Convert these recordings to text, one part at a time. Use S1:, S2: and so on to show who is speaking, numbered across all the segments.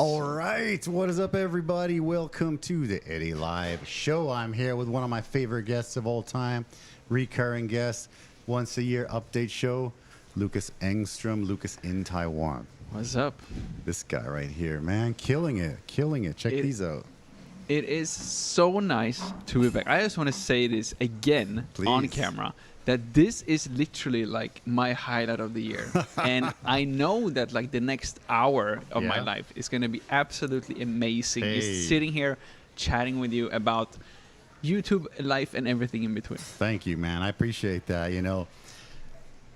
S1: All right, what is up, everybody? Welcome to the Eddy Live Show. I'm here with one of my favorite guests of all time, recurring guest, once a year update show, Lukas Engstrom, Lukas in Taiwan.
S2: What's up?
S1: This guy right here, man, killing it. Check these out.
S2: It is so nice to be back. I just want to say this again on camera, that this is literally like my highlight of the year. And I know that like the next hour of my life is going to be absolutely amazing. Just sitting here chatting with you about YouTube life and everything in between.
S1: Thank you, man. I appreciate that. You know,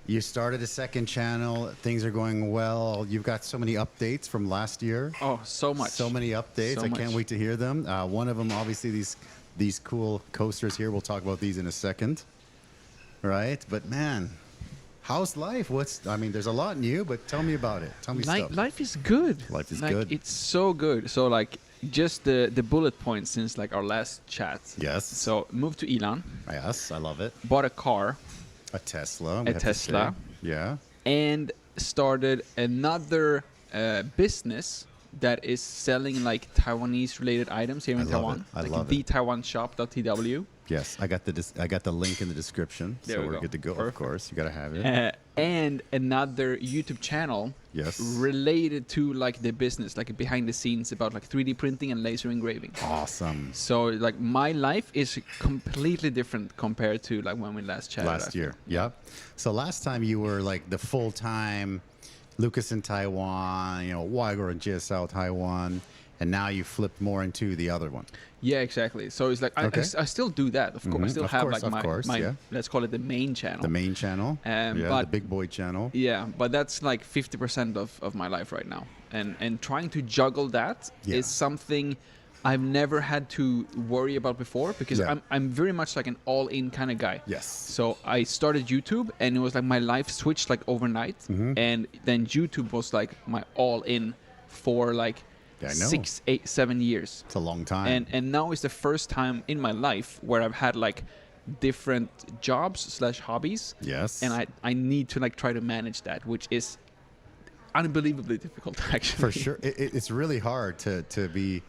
S1: you started a second channel. Things are going well. You've got so many updates from last year.
S2: Oh, so much.
S1: So many updates. I can't wait to hear them. One of them, obviously, these cool coasters here. We'll talk about these in a second. Right? But, man, how's life? There's a lot new, but tell me about it. Tell me stuff.
S2: Life is good.
S1: Life is
S2: like,
S1: good.
S2: It's so good. So, like, just the bullet points since, like, our last chat.
S1: Yes.
S2: So, moved to Yilan.
S1: Yes, I love it.
S2: Bought a car.
S1: A Tesla.
S2: A Tesla.
S1: Yeah.
S2: And started another business that is selling like Taiwanese related items here in Taiwan.
S1: I
S2: like
S1: love
S2: the
S1: it.
S2: TaiwanShop.tw.
S1: Yes, I got the link in the description,
S2: There
S1: so
S2: we
S1: we're
S2: go.
S1: good to go.
S2: Perfect.
S1: Of course, you gotta have it.
S2: And another YouTube channel related to like the business, like behind the scenes about like 3D printing and laser engraving.
S1: Awesome.
S2: So like my life is completely different compared to like when we last chatted.
S1: Last year, yep. So last time you were like the full-time Lukas in Taiwan, Weiger in GSL Taiwan, and now you flipped more into the other one.
S2: Yeah, exactly. So it's like I still do that, of course. I still have like my let's call it the main channel.
S1: The main channel. But the big boy channel.
S2: Yeah, but that's like 50% of my life right now. And trying to juggle that is something I've never had to worry about before, because I'm very much like an all-in kind of guy.
S1: Yes.
S2: So I started YouTube, and it was like my life switched like overnight, and then YouTube was like my all-in for like 6, 8, 7 years.
S1: It's a long time.
S2: And now is the first time in my life where I've had like different jobs / hobbies.
S1: Yes.
S2: And I need to like try to manage that, which is unbelievably difficult actually.
S1: For sure. It's really hard to be,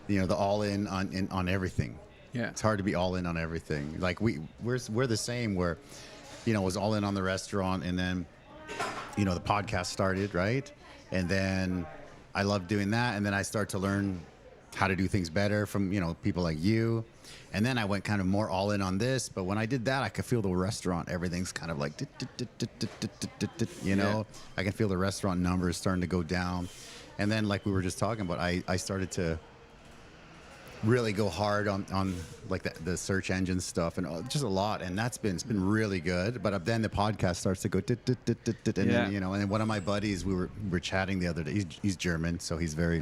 S1: the all-in on everything.
S2: Yeah.
S1: It's hard to be all-in on everything. Like we're the same, where, was all-in on the restaurant, and then, the podcast started, right? And then I love doing that, and then I start to learn how to do things better from people like you, and then I went kind of more all in on this. But when I did that, I could feel the restaurant. Everything's kind of like, I can feel the restaurant numbers starting to go down, and then like we were just talking about, I started to really go hard on like the search engine stuff and just a lot, and it's been really good. But then the podcast starts to go and then and then one of my buddies, we were chatting the other day. He's German, so he's very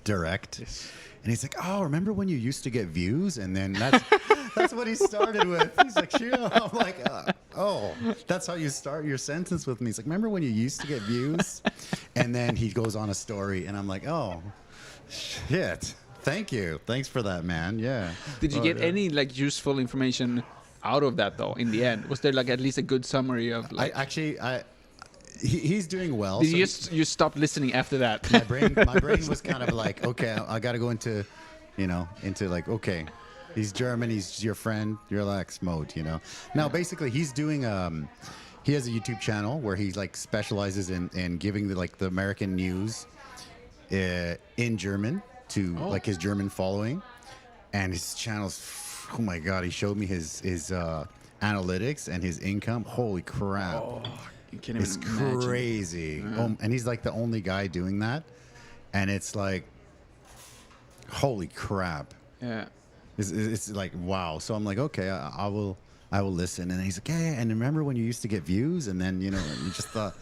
S1: direct, and he's like, "Oh, remember when you used to get views?" And then that's what he started with. He's like, "Sure." I'm like, "Oh, that's how you start your sentence with me." He's like, "Remember when you used to get views?" And then he goes on a story, and I'm like, "Oh, shit." Thank you. Thanks for that, man. Yeah.
S2: Did you get any like useful information out of that though? In the end, was there like at least a good summary of like?
S1: He's doing well.
S2: Did you stop listening after that?
S1: My brain was kind of like, okay, I got to go into like, okay, he's German, he's your friend, relax mode, Now basically he's doing he has a YouTube channel where he like specializes in giving the American news in German to like his German following, and his channel's, oh my god, he showed me his analytics and his income. Holy crap.
S2: You can't even imagine.
S1: Crazy. And he's like the only guy doing that, and it's like, holy crap.
S2: Yeah.
S1: It's like, wow. So I'm like, okay, I will listen. And he's like, yeah, and remember when you used to get views? And then you just thought,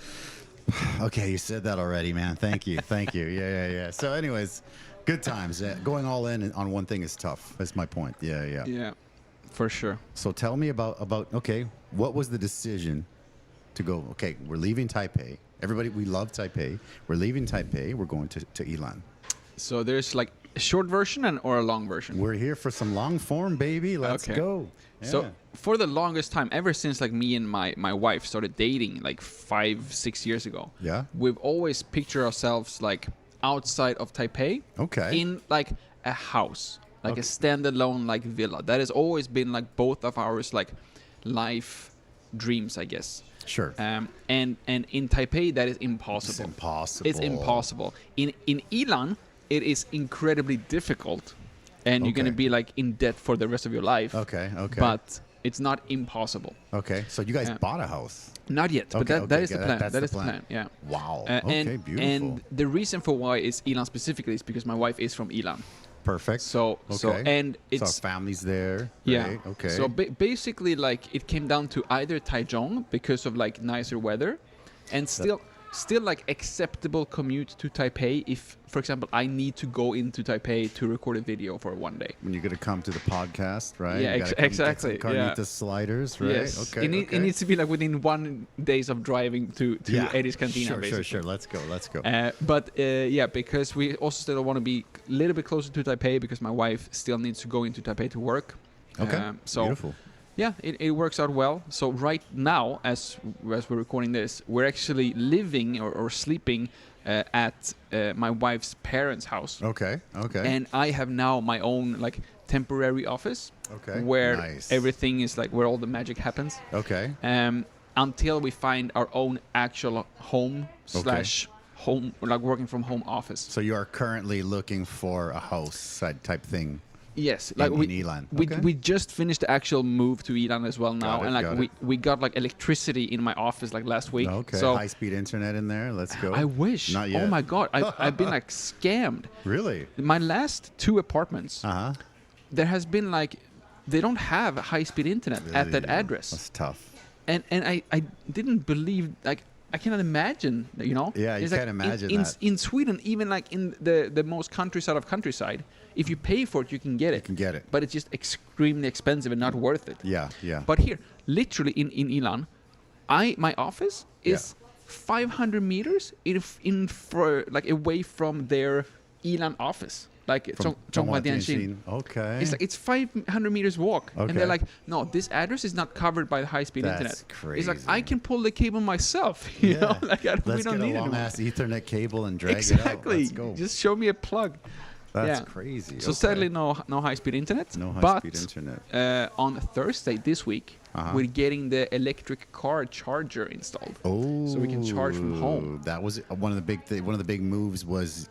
S1: okay, you said that already, man. Thank you. Yeah. So anyways, good times. Going all in on one thing is tough. That's my point. Yeah.
S2: Yeah, for sure.
S1: So tell me about okay, what was the decision to go, okay, we're leaving Taipei. Everybody, we love Taipei. We're leaving Taipei. We're going to Yilan.
S2: So there's like a short version or a long version?
S1: We're here for some long form, baby. Let's go. Yeah.
S2: So for the longest time, ever since like me and my wife started dating like 5-6 years ago, we've always pictured ourselves like outside of Taipei.
S1: Okay.
S2: In like a house, like
S1: Okay.
S2: a standalone like villa. That has always been like both of ours like life dreams, I guess.
S1: Sure.
S2: And in Taipei that is
S1: It's
S2: impossible.
S1: impossible.
S2: It's impossible. In Yilan, it is incredibly difficult, and you're gonna
S1: Okay.
S2: be like in debt for the rest of your life.
S1: Okay. Okay.
S2: But it's not impossible.
S1: okay. So you guys
S2: Yeah.
S1: bought a house.
S2: Not yet, but
S1: Okay,
S2: that
S1: okay,
S2: is the
S1: yeah,
S2: plan.
S1: that's
S2: That
S1: the
S2: is the
S1: plan.
S2: plan. Yeah.
S1: Wow.
S2: And,
S1: okay. Beautiful.
S2: And the reason for why it's Yilan specifically is because my wife is from Yilan.
S1: Perfect.
S2: So and
S1: So
S2: it's
S1: family's there.
S2: yeah.
S1: Right? Okay.
S2: So basically, like it came down to either Taichung because of like nicer weather, and still like acceptable commute to Taipei if, for example, I need to go into Taipei to record a video for one day.
S1: when you're gonna come to the podcast, right?
S2: Yeah,
S1: You gotta come get some
S2: exactly,
S1: Carnitas
S2: yeah.
S1: sliders, right?
S2: Yes.
S1: Okay.
S2: It needs to be like within 1 days of driving to
S1: yeah.
S2: Eddy's Cantina,
S1: Sure,
S2: basically.
S1: sure. Let's go. Let's go.
S2: But yeah, because we also still want to be a little bit closer to Taipei because my wife still needs to go into Taipei to work.
S1: Okay.
S2: So
S1: Beautiful.
S2: yeah, it works out well. So right now, as we're recording this, we're actually living or sleeping at my wife's parents' house.
S1: Okay. Okay.
S2: And I have now my own like temporary office
S1: Okay,
S2: where
S1: nice.
S2: everything is like where all the magic happens.
S1: okay.
S2: Until we find our own actual home slash home, like working from home office.
S1: So you are currently looking for a house type thing.
S2: Yes, like
S1: in Yilan. Okay.
S2: we just finished the actual move to Yilan as well now,
S1: Got it,
S2: and like
S1: got
S2: we got like electricity in my office like last week.
S1: Okay.
S2: So
S1: high-speed internet in there. Let's go.
S2: I wish.
S1: Not yet.
S2: Oh my god, I've been like scammed.
S1: Really?
S2: My last 2 apartments,
S1: Uh-huh.
S2: there has been like they don't have high-speed internet at that address,
S1: That's tough.
S2: and I didn't believe like. I cannot imagine, you know.
S1: Yeah, you
S2: It's like
S1: can't imagine
S2: in,
S1: that.
S2: in Sweden, even like in the most countryside of countryside, if you pay for it, you can get it.
S1: You can get it.
S2: But it's just extremely expensive and not worth it.
S1: Yeah, yeah.
S2: But here, literally in Yilan, my office is 500 meters for like away from their Yilan office. Like
S1: From
S2: Zhonghua
S1: Okay.
S2: It's like it's 500 meters walk, and
S1: Okay.
S2: they're like, no, this address is not covered by the high-speed
S1: That's
S2: internet.
S1: crazy.
S2: It's like I can pull the cable myself, you know, like we
S1: Let's
S2: don't
S1: get a
S2: need
S1: long
S2: anyone.
S1: ass Ethernet cable and drag
S2: Exactly.
S1: it out. Let's go.
S2: Just show me a plug.
S1: That's
S2: yeah.
S1: crazy.
S2: So sadly, no high-speed internet.
S1: No high-speed internet.
S2: But on Thursday this week, we're getting the electric car charger installed.
S1: Oh.
S2: So we can charge from home.
S1: That was one of the big moves was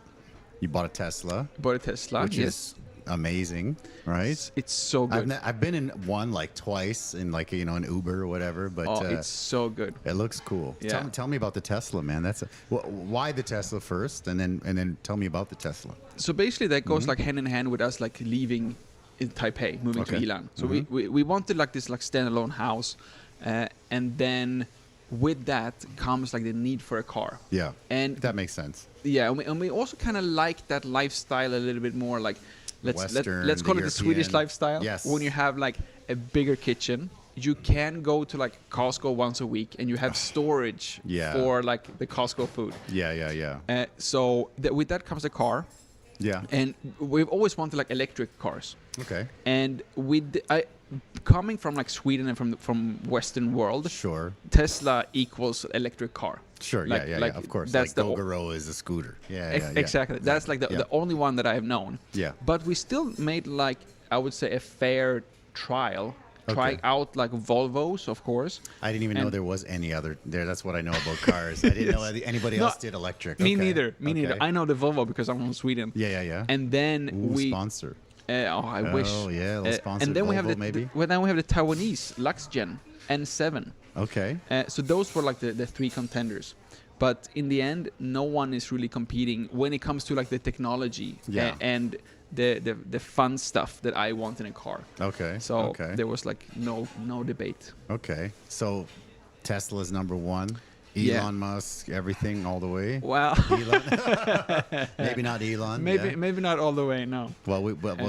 S1: you bought a Tesla,
S2: Bought a Tesla.
S1: which
S2: yes.
S1: is amazing, right?
S2: It's so good.
S1: I've been in one like twice in like an Uber or whatever, but
S2: It's so good.
S1: it looks cool.
S2: Yeah.
S1: Tell me about the Tesla, man. Why the Tesla first, and then tell me about the Tesla.
S2: So basically, that goes like hand in hand with us like leaving in Taipei, moving to
S1: Okay.
S2: Yilan. So we wanted like this like standalone house, and then with that comes like the need for a car.
S1: Yeah,
S2: And
S1: that makes sense.
S2: yeah, and we also kind of like that lifestyle a little bit more. Like let's
S1: Western,
S2: call
S1: the
S2: it the Swedish
S1: European.
S2: lifestyle.
S1: Yes.
S2: When you have like a bigger kitchen, you can go to like Costco once a week, and you have storage
S1: Yeah.
S2: for like the Costco food.
S1: Yeah.
S2: So with that comes a car.
S1: Yeah.
S2: And we've always wanted like electric cars.
S1: Okay.
S2: And coming from like Sweden and from Western world,
S1: Sure.
S2: Tesla equals electric car.
S1: Sure.
S2: Like-
S1: yeah.
S2: like
S1: Of course.
S2: that's
S1: Like
S2: the-
S1: Gogoro is a scooter. Yeah.
S2: Exactly. That's like
S1: Yeah.
S2: the only one that I have known.
S1: Yeah.
S2: But we still made like I would say a fair trial. Trying
S1: Okay.
S2: out like Volvos, of course.
S1: I didn't even know
S2: And-
S1: there was any other there. That's what I know about cars. I didn't know anybody
S2: No,
S1: else did electric.
S2: Me
S1: Okay.
S2: neither. Me neither.
S1: Okay.
S2: I know the Volvo because I'm from Sweden.
S1: Yeah.
S2: And then
S1: Ooh,
S2: we
S1: sponsor.
S2: I wish.
S1: Oh, yeah, let's sponsor
S2: and then we have
S1: Volvo,
S2: the
S1: maybe?
S2: then we have the Taiwanese LuxGen N7.
S1: Okay.
S2: So those were like the 3 contenders. But in the end, no one is really competing when it comes to like the technology
S1: Yeah.
S2: and the fun stuff that I want in a car.
S1: Okay.
S2: So
S1: okay.
S2: there was like no debate.
S1: Okay. So Tesla's number 1.
S2: Yeah.
S1: Elon Musk, everything all the way.
S2: Well,
S1: Elon. Maybe not Elon. yeah.
S2: maybe not all the way. No.
S1: Well,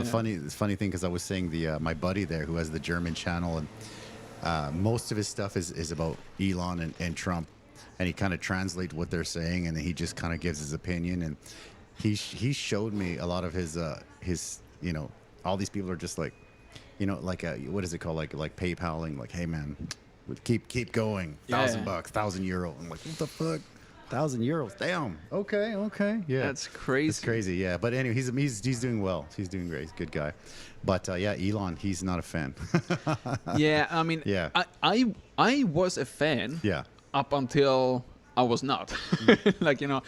S1: funny thing because I was saying my buddy there who has the German channel and most of his stuff is about Elon and Trump, and he kind of translates what they're saying and he just kind of gives his opinion, and he showed me a lot of his all these people are just like like what is it called like PayPaling, like, hey man, keep going,
S2: Yeah.
S1: $1,000, €1,000. I'm like, what the fuck? 1,000 euros. Damn. Okay. Yeah.
S2: That's crazy.
S1: It's crazy. Yeah. But anyway, he's doing well. He's doing great. He's a good guy. But yeah, Yilan, he's not a fan.
S2: Yeah. I mean,
S1: Yeah.
S2: I was a fan.
S1: Yeah.
S2: Up until I was not. Like, you know,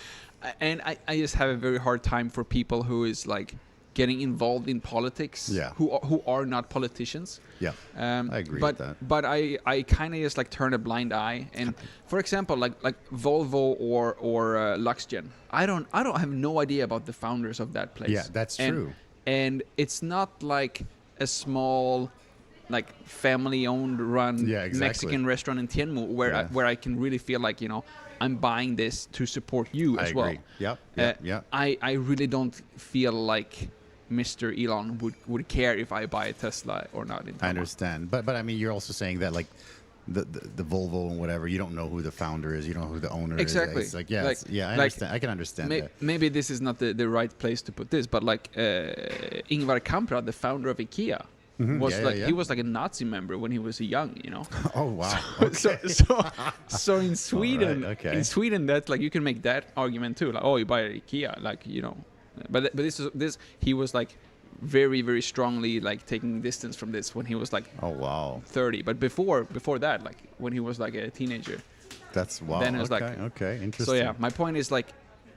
S2: and I just have a very hard time for people who is like getting involved in politics.
S1: Yeah.
S2: Who are not politicians.
S1: Yeah. I agree
S2: but,
S1: with that.
S2: But I kind of just like turn a blind eye. And for example, like Volvo or Luxgen, I don't have no idea about the founders of that place.
S1: Yeah, that's true.
S2: And it's not like a small, like family-owned run Mexican restaurant in Tianmu where I can really feel like, you know, I'm buying this to support you as well.
S1: Yep.
S2: I really don't feel like Mr. Elon would care if I buy a Tesla or not in Taiwan.
S1: I understand, but I mean, you're also saying that like the Volvo and whatever, you don't know who the founder is, you don't know who the owner
S2: exactly.
S1: is. It's like I understand. I can understand that.
S2: Maybe this is not the right place to put this, but like Ingvar Kamprad, the founder of IKEA, was he was like a Nazi member when he was young, you know.
S1: Oh wow. Okay.
S2: So in Sweden,
S1: right, okay.
S2: in Sweden, that's like you can make that argument too. Like, oh, you buy IKEA, like, you know. But this he was like very, very strongly like taking distance from this when he was like 30. But before that, like when he was like a teenager.
S1: That's wow.
S2: Then it was
S1: okay, interesting.
S2: So yeah, my point is like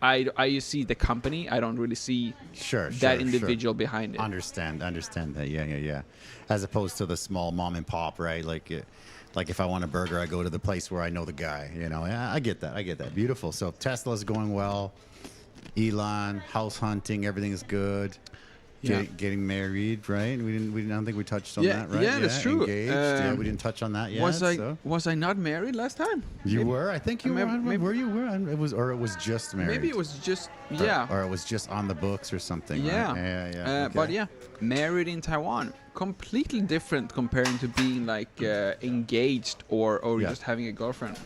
S2: I see the company. I don't really see that individual behind it.
S1: Understand that. Yeah. As opposed to the small mom and pop, right? Like if I want a burger, I go to the place where I know the guy. You know, yeah, I get that. Beautiful. So Tesla's going well. Yilan, house hunting, everything is good. Getting married, right? I don't think we touched on that, right?
S2: Yeah, that's true.
S1: Engaged. We didn't touch on that yet.
S2: Was I not married last time?
S1: You were? I think you were. Were you? It was just married.
S2: Maybe it was just
S1: Or it was just on the books or something.
S2: Yeah.
S1: Right? Yeah.
S2: But yeah, married in Taiwan, completely different comparing to being like engaged or just having a girlfriend.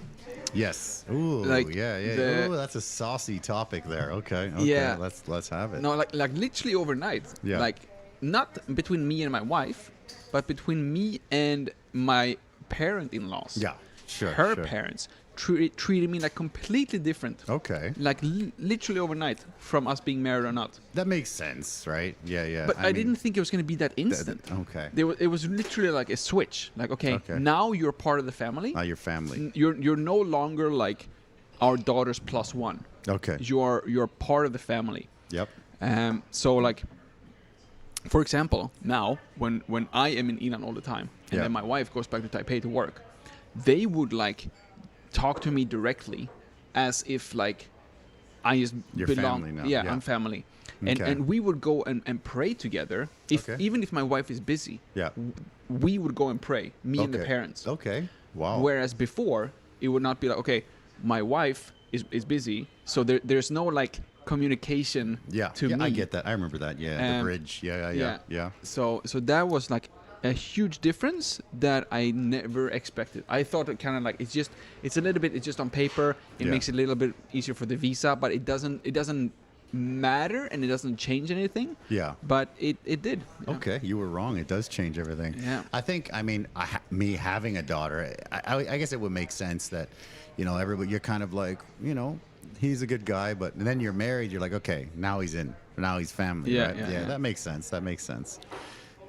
S1: Yes. Ooh.
S2: Like
S1: Ooh, that's a saucy topic there. Okay.
S2: Yeah.
S1: Let's have it.
S2: No, like literally overnight.
S1: Yeah.
S2: Like not between me and my wife, but between me and my parent-in-laws.
S1: Yeah. Sure.
S2: Her parents treated me like completely different.
S1: Okay.
S2: Like literally overnight from us being married or not.
S1: That makes sense, right? Yeah.
S2: But I didn't think it was going to be that instant.
S1: Okay.
S2: It was literally like a switch. Like, okay, now you're part of the family.
S1: Now you're family.
S2: You're no longer like our daughters plus one.
S1: Okay.
S2: You're part of the family.
S1: Yep.
S2: So like, for example, now when I am in Yilan all the time, and then my wife goes back to Taipei to work, they would like talk to me directly as if like I just
S1: You're
S2: belong.
S1: Family now.
S2: Yeah, I'm family. And we would go and pray together. Even if my wife is busy, we would go and pray, me and the parents.
S1: Okay. Wow.
S2: Whereas before, it would not be like, okay, my wife is busy, so there's no like communication to me.
S1: I get that. I remember that. Yeah, the bridge. Yeah.
S2: So that was like a huge difference that I never expected. I thought it kind of like it's just on paper. It makes it a little bit easier for the visa, but it doesn't matter and it doesn't change anything. Yeah. But it did. Yeah.
S1: Okay, you were wrong. It does change everything.
S2: Yeah.
S1: I think. I mean, me having a daughter, I guess it would make sense that, you know, everybody, you're kind of like, you know, he's a good guy, but then you're married. You're like, okay, now he's in. Now he's family.
S2: Yeah.
S1: Right?
S2: Yeah.
S1: That makes sense.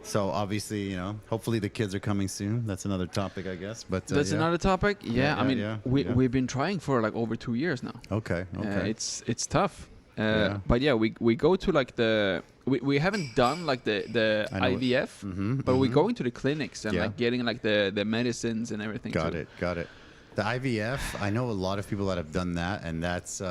S1: So obviously, you know, hopefully the kids are coming soon. That's another topic, I guess. But
S2: that's another topic. Yeah, I mean, we've been trying for like over 2 years now.
S1: Okay.
S2: It's tough. But yeah, we go to like we haven't done like the IVF, but we're going to the clinics and like getting like the medicines and everything.
S1: Got it. The IVF, I know a lot of people that have done that, and that's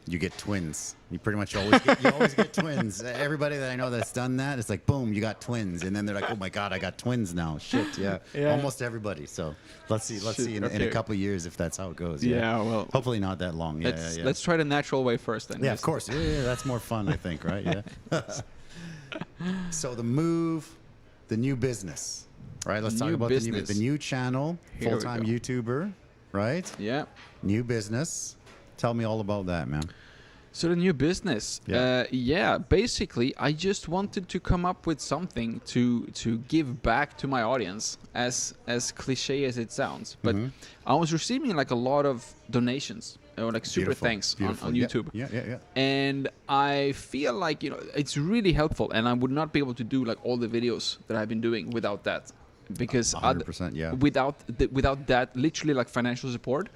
S1: you get twins. You pretty much always get twins. Everybody that I know that's done that, it's like boom, you got twins, and then they're like, oh my god, I got twins now. Shit, yeah. Almost everybody. So let's see in a couple of years if that's how it goes.
S2: Yeah, well,
S1: hopefully not that long.
S2: Let's try the natural way first then.
S1: Yeah, of course. Yeah, that's more fun, I think, right? Yeah. So the move, the new business, right? Let's talk about the new channel, full-time YouTuber, right?
S2: Yeah.
S1: New business. Tell me all about that, man.
S2: So the new business, basically, I just wanted to come up with something to give back to my audience, as cliche as it sounds. But I was receiving like a lot of donations or like super thanks on YouTube.
S1: Yeah.
S2: And I feel like, it's really helpful, and I would not be able to do like all the videos that I've been doing without that. Because
S1: 100%,
S2: without that, literally like financial support,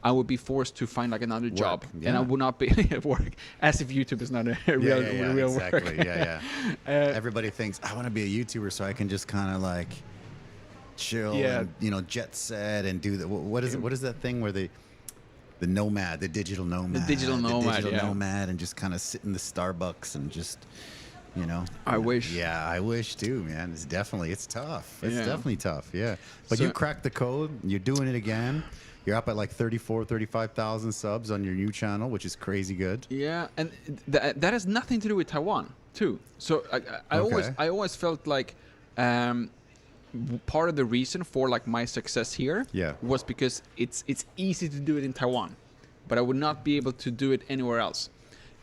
S2: I would be forced to find like another job, and I would not be at work. As if YouTube is not a real
S1: exactly.
S2: work.
S1: Everybody thinks I want to be a YouTuber so I can just kind of like chill, and, jet set and do that. What is it? What is that thing where the nomad, the digital nomad, and just kind of sit in the Starbucks and just.
S2: I wish.
S1: Yeah, I wish too, man. It's tough. It's definitely tough. Yeah. But you cracked the code. You're doing it again. You're up at like 35,000 subs on your new channel, which is crazy good.
S2: Yeah, and that has nothing to do with Taiwan too. So I always felt like part of the reason for like my success here was because it's easy to do it in Taiwan, but I would not be able to do it anywhere else.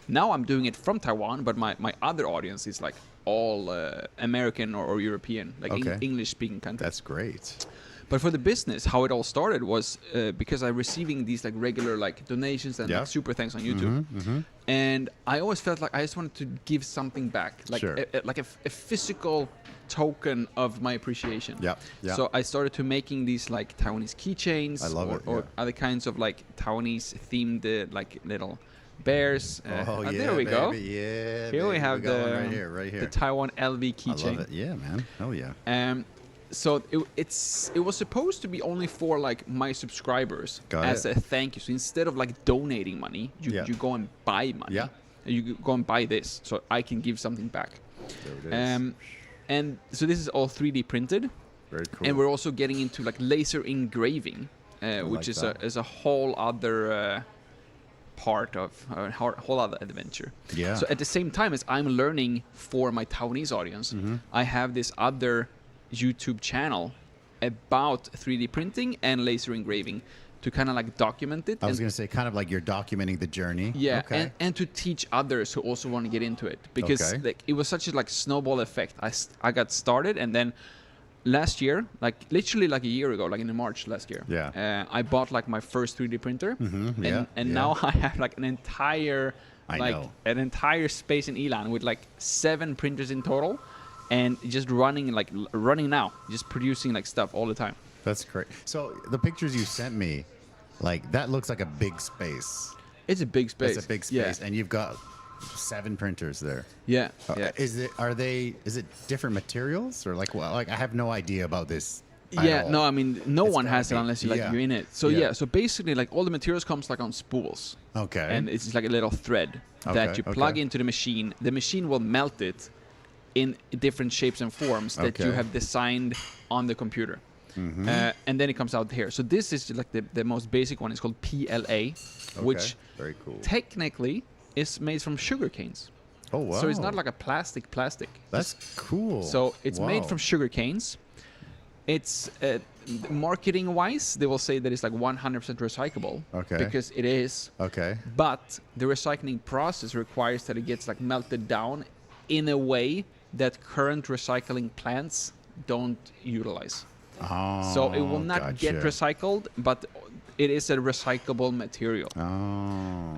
S2: Now I'm doing it from Taiwan, but my other audience is like all American or European, like English-speaking countries.
S1: That's great.
S2: But for the business, how it all started was because I'm receiving these like regular like donations and like super thanks on YouTube, and I always felt like I just wanted to give something back, like a physical token of my appreciation. So I started to making these like Taiwanese keychains or other kinds of like Taiwanese themed like little bears. There we go.
S1: Yeah,
S2: here we have
S1: right here.
S2: The Taiwan LV keychain.
S1: I love it. Yeah, man. Hell yeah.
S2: So it was supposed to be only for like my subscribers as a thank you. So instead of like donating money, you go and buy money. You go and buy this, so I can give something back.
S1: There it is.
S2: And so this is all 3D printed.
S1: Very cool.
S2: And we're also getting into like laser engraving, which is a whole other part of a whole other adventure. So at the same time as I'm learning for my Taiwanese audience, I have this other YouTube channel about 3D printing and laser engraving to kind of like document it.
S1: I was going to say kind of like you're documenting the journey.
S2: And to teach others who also want to get into it, because like it was such a like snowball effect. I got started, and then last year, like literally like a year ago, like in March last year, I bought like my first 3D printer, and now I have like an entire space in Yilan with like 7 printers in total, and just running now, just producing like stuff all the time.
S1: That's great. So the pictures you sent me, like that looks like a big space.
S2: It's a big space.
S1: It's a big space, and you've got 7 printers there. Is it different materials or like I have no idea about this.
S2: No, I mean no one has it unless you're in it. So so basically like all the materials comes like on spools. And it's just like a little thread that you plug into the machine. The machine will melt it in different shapes and forms that you have designed on the computer. And then it comes out here. So this is like the most basic one. It's called PLA, which
S1: very cool.
S2: Technically is made from sugar canes.
S1: Oh wow!
S2: So it's not like a plastic.
S1: That's cool.
S2: So it's made from sugar canes. It's marketing wise, they will say that it's like 100% recyclable. Because it is. But the recycling process requires that it gets like melted down in a way that current recycling plants don't utilize. So it will not get recycled, but it is a recyclable material.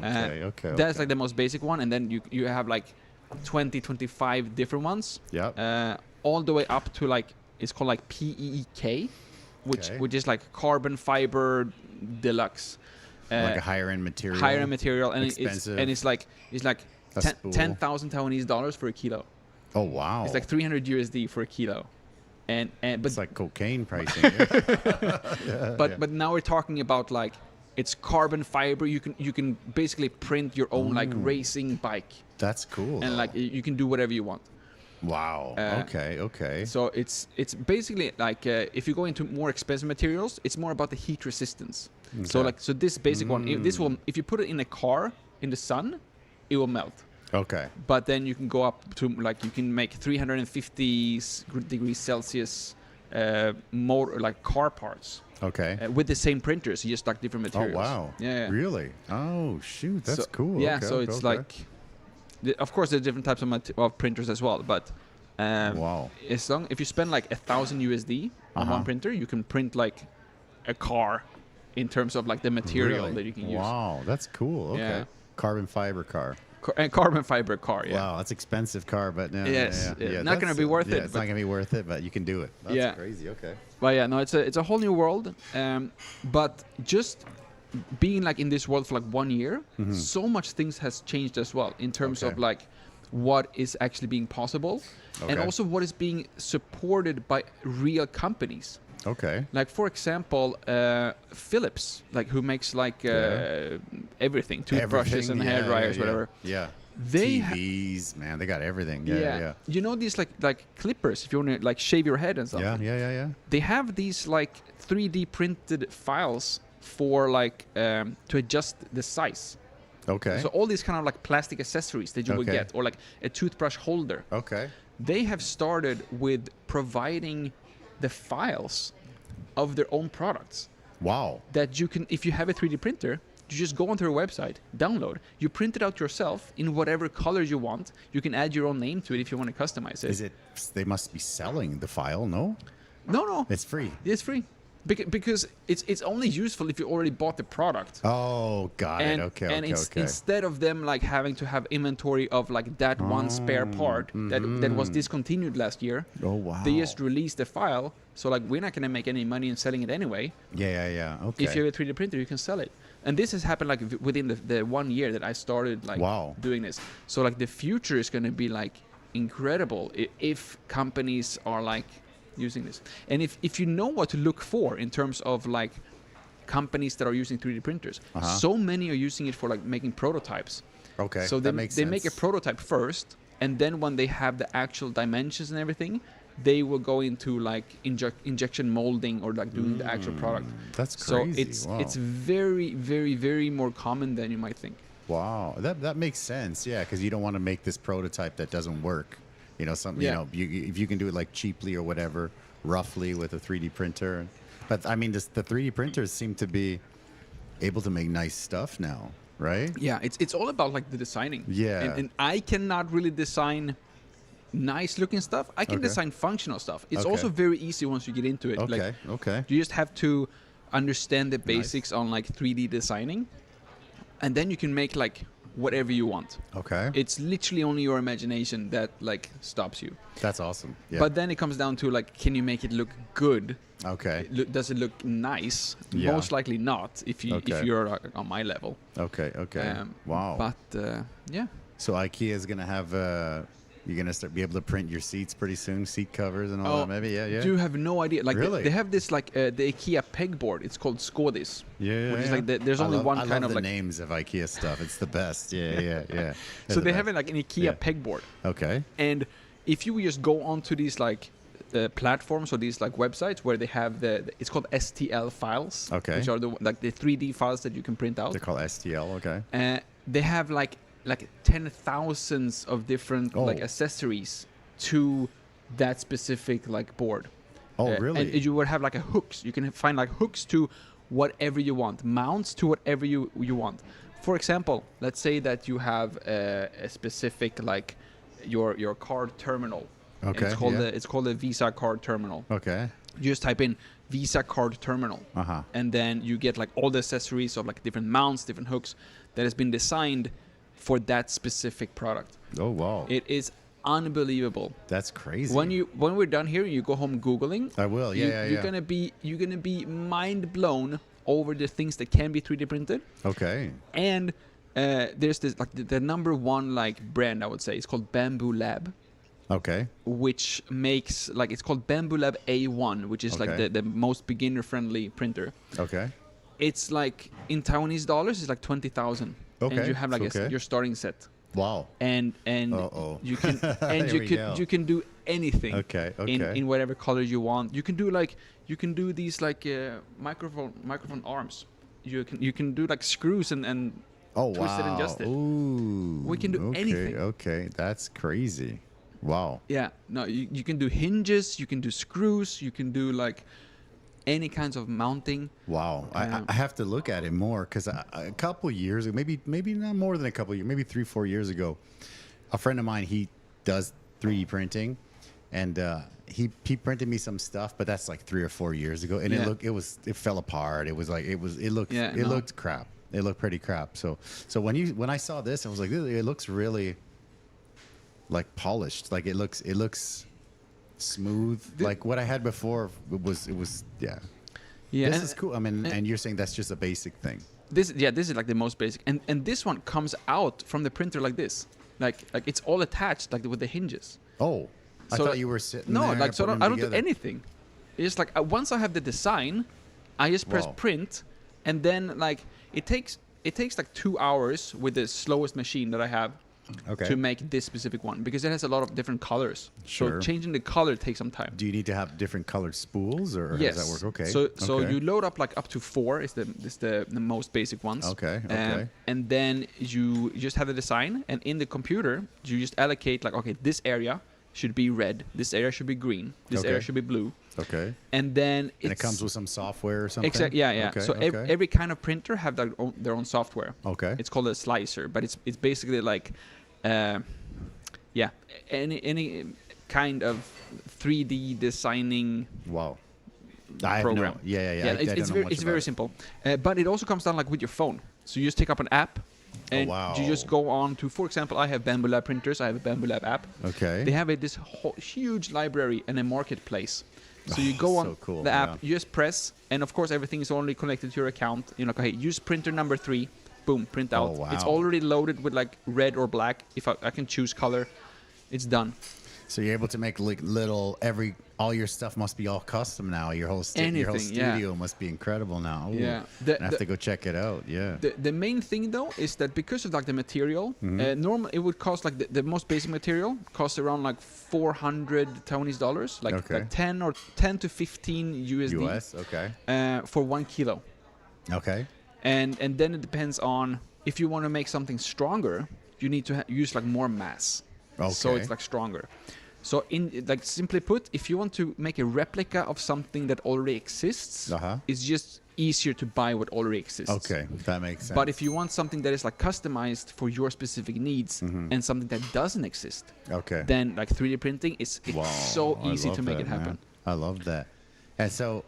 S2: That's like the most basic one, and then you have like 25 different ones. All the way up to like it's called like PEEK, which is like carbon fiber deluxe.
S1: Like a higher end material.
S2: And
S1: expensive.
S2: It's like 10,000 Taiwanese dollars for a kilo.
S1: Oh wow!
S2: It's like 300 USD for a kilo. But
S1: it's like cocaine pricing.
S2: But now we're talking about like it's carbon fiber. You can basically print your own like racing bike.
S1: That's cool.
S2: And like you can do whatever you want.
S1: Wow. Okay.
S2: So it's basically like if you go into more expensive materials, it's more about the heat resistance. So this basic one, if you put it in a car in the sun, it will melt. But then you can go up to like you can make 350 degrees Celsius motor like car parts. With the same printers, you just like different materials.
S1: Oh wow! Really? Oh shoot, that's cool.
S2: So it's like, of course, there's different types of printers as well. But if you spend like $1,000 USD on one printer, you can print like a car in terms of like the material that you can use.
S1: Wow, that's cool. Okay.
S2: Yeah.
S1: Carbon fiber car.
S2: And carbon fiber car. Yeah.
S1: Wow, that's expensive car, but no,
S2: Not going to be worth it.
S1: It's not going to be worth it, but you can do it. That's crazy. Okay.
S2: But yeah, no, it's a whole new world. But just being like in this world for like 1 year, so much things has changed as well in terms of like what is actually being possible, and also what is being supported by real companies.
S1: Okay.
S2: Like for example, Philips, like who makes like everything, toothbrushes and hair dryers, whatever.
S1: Yeah.
S2: They
S1: TVs, man, they got everything. Yeah.
S2: You know these like clippers if you want to like shave your head and something.
S1: Yeah.
S2: They have these like 3D printed files for like to adjust the size.
S1: Okay.
S2: So all these kind of like plastic accessories that you would get, or like a toothbrush holder.
S1: Okay.
S2: They have started with providing the files of their own products.
S1: Wow.
S2: That you can, if you have a 3D printer, you just go onto their website, download, you print it out yourself in whatever color you want. You can add your own name to it if you want to customize it.
S1: They must be selling the file, no?
S2: No.
S1: It's free.
S2: It's free. Because it's only useful if you already bought the product.
S1: Oh, got it. Okay.
S2: Instead of them like having to have inventory of like that one spare part that was discontinued last year.
S1: Oh, wow.
S2: They just released the file. So like we're not going to make any money in selling it anyway.
S1: Yeah. Okay.
S2: If you have a 3D printer, you can sell it. And this has happened like within the 1 year that I started like doing this. So like the future is going to be like incredible if companies are like using this. And if you know what to look for in terms of like companies that are using 3D printers, so many are using it for like making prototypes.
S1: Okay.
S2: So they make a prototype first, and then when they have the actual dimensions and everything, they will go into like injection molding or like doing the actual product.
S1: That's crazy.
S2: So it's very, very, very more common than you might think.
S1: Wow, that makes sense. Yeah, because you don't want to make this prototype that doesn't work. You know, something. You know, if you can do it like cheaply or whatever, roughly with a 3D printer. But I mean, the 3D printers seem to be able to make nice stuff now, right?
S2: Yeah, it's all about like the designing.
S1: Yeah,
S2: and I cannot really design nice looking stuff. I can design functional stuff. It's also very easy once you get into it. You just have to understand the basics on like 3D designing, and then you can make like whatever you want. Okay. It's literally only your imagination that like stops you.
S1: That's awesome. Yeah.
S2: But then it comes down to like, can you make it look good?
S1: Okay.
S2: Does it look nice?
S1: Yeah.
S2: Most likely not if you're on my level.
S1: Okay. Wow.
S2: But yeah.
S1: So IKEA is gonna have you're gonna be able to print your seats pretty soon, seat covers and all that. Maybe, yeah.
S2: You have no idea. Like
S1: really?
S2: They have this like the IKEA pegboard. It's called Skådis.
S1: Yeah.
S2: Which is like there's only one kind of
S1: the
S2: like
S1: names of IKEA stuff. It's the best. Yeah.
S2: So they have it like an IKEA pegboard.
S1: Okay.
S2: And if you just go onto these like platforms or these like websites where they have it's called STL files.
S1: Okay.
S2: Which are the 3D files that you can print out.
S1: They're called STL. Okay.
S2: They have like 10,000s of different like accessories to that specific like board.
S1: Oh, really?
S2: And you would have like hooks. You can find like hooks to whatever you want, mounts to whatever you want. For example, let's say that you have a specific like your card terminal.
S1: Okay.
S2: It's called a Visa card terminal.
S1: Okay.
S2: You just type in Visa card terminal, and then you get like all the accessories of like different mounts, different hooks that has been designed for that specific product.
S1: Oh wow!
S2: It is unbelievable.
S1: That's crazy.
S2: When we're done here, you go home Googling.
S1: I will.
S2: You're gonna be mind blown over the things that can be 3D printed.
S1: Okay.
S2: And there's this like the number one like brand I would say. It's called Bamboo Lab.
S1: Okay.
S2: Which makes like it's called Bamboo Lab A1, which is like the most beginner friendly printer.
S1: Okay.
S2: It's like in Taiwanese dollars, it's like 20,000.
S1: Okay.
S2: And you have like your starting set.
S1: Wow.
S2: And you can you can do anything.
S1: Okay.
S2: In whatever color you want. You can do these like microphone arms. You can do like screws and twist it and adjust it.
S1: Ooh.
S2: We can do anything.
S1: Okay. That's crazy. Wow.
S2: Yeah. No, you can do hinges, you can do screws, you can do like any kinds of mounting.
S1: Wow. I have to look at it more because a couple years ago, maybe not more than a couple years, maybe 3-4 years ago, a friend of mine, he does 3D printing and he printed me some stuff, but that's like 3 or 4 years ago, and it fell apart. It looked crap. It looked pretty crap. So when I saw this, I was like, it looks really like polished. Like it looks smooth. Like what I had before was yeah. This is cool. I mean, and you're saying that's just a basic thing.
S2: This is like the most basic, and this one comes out from the printer like this, like it's all attached like with the hinges.
S1: Oh, I thought you were sitting there.
S2: No, like so I don't do
S1: together.
S2: anything. It's like once I have the design, I just press print, and then like it takes like 2 hours with the slowest machine that I have to make this specific one, because it has a lot of different colors.
S1: Sure.
S2: So changing the color takes some time.
S1: Do you need to have different colored spools, or
S2: yes.
S1: how does that work? Okay.
S2: So you load up like up to 4 is the most basic ones.
S1: Okay.
S2: And then you just have the design, and in the computer you just allocate like, okay, this area should be red, this area should be green, this area should be blue.
S1: Okay.
S2: And then
S1: it comes with some software or something?
S2: Exactly. Yeah.
S1: Okay,
S2: so every kind of printer have their own software.
S1: Okay.
S2: It's called a slicer, but it's basically like, any kind of 3D designing.
S1: Wow.
S2: Program. It's very simple, but it also comes down like with your phone. So you just take up an app, and you just go on to, for example, I have Bamboo Lab printers. I have a Bamboo Lab app.
S1: Okay.
S2: They have this huge library and a marketplace. So you go on the app, you just press, and of course everything is only connected to your account. You're like, hey, use printer number 3, boom, print out.
S1: Oh, wow.
S2: It's already loaded with like red or black. If I can choose color, it's done.
S1: So you're able to make like all your stuff must be all custom now. Your whole studio must be incredible now. Ooh.
S2: Yeah.
S1: I have to go check it out. Yeah.
S2: The main thing though is that because of like the material, normally it would cost like the most basic material costs around like $400 Taiwanese, like 10 to 15 USD.
S1: US, okay.
S2: For 1 kilo.
S1: Okay.
S2: And then it depends on if you want to make something stronger, you need to use like more mass.
S1: Okay.
S2: So it's like stronger. So like simply put, if you want to make a replica of something that already exists, it's just easier to buy what already exists.
S1: Okay, that makes sense.
S2: But if you want something that is like customized for your specific needs and something that doesn't exist, then like 3D printing it's so easy to make it happen.
S1: Man. I love that. And so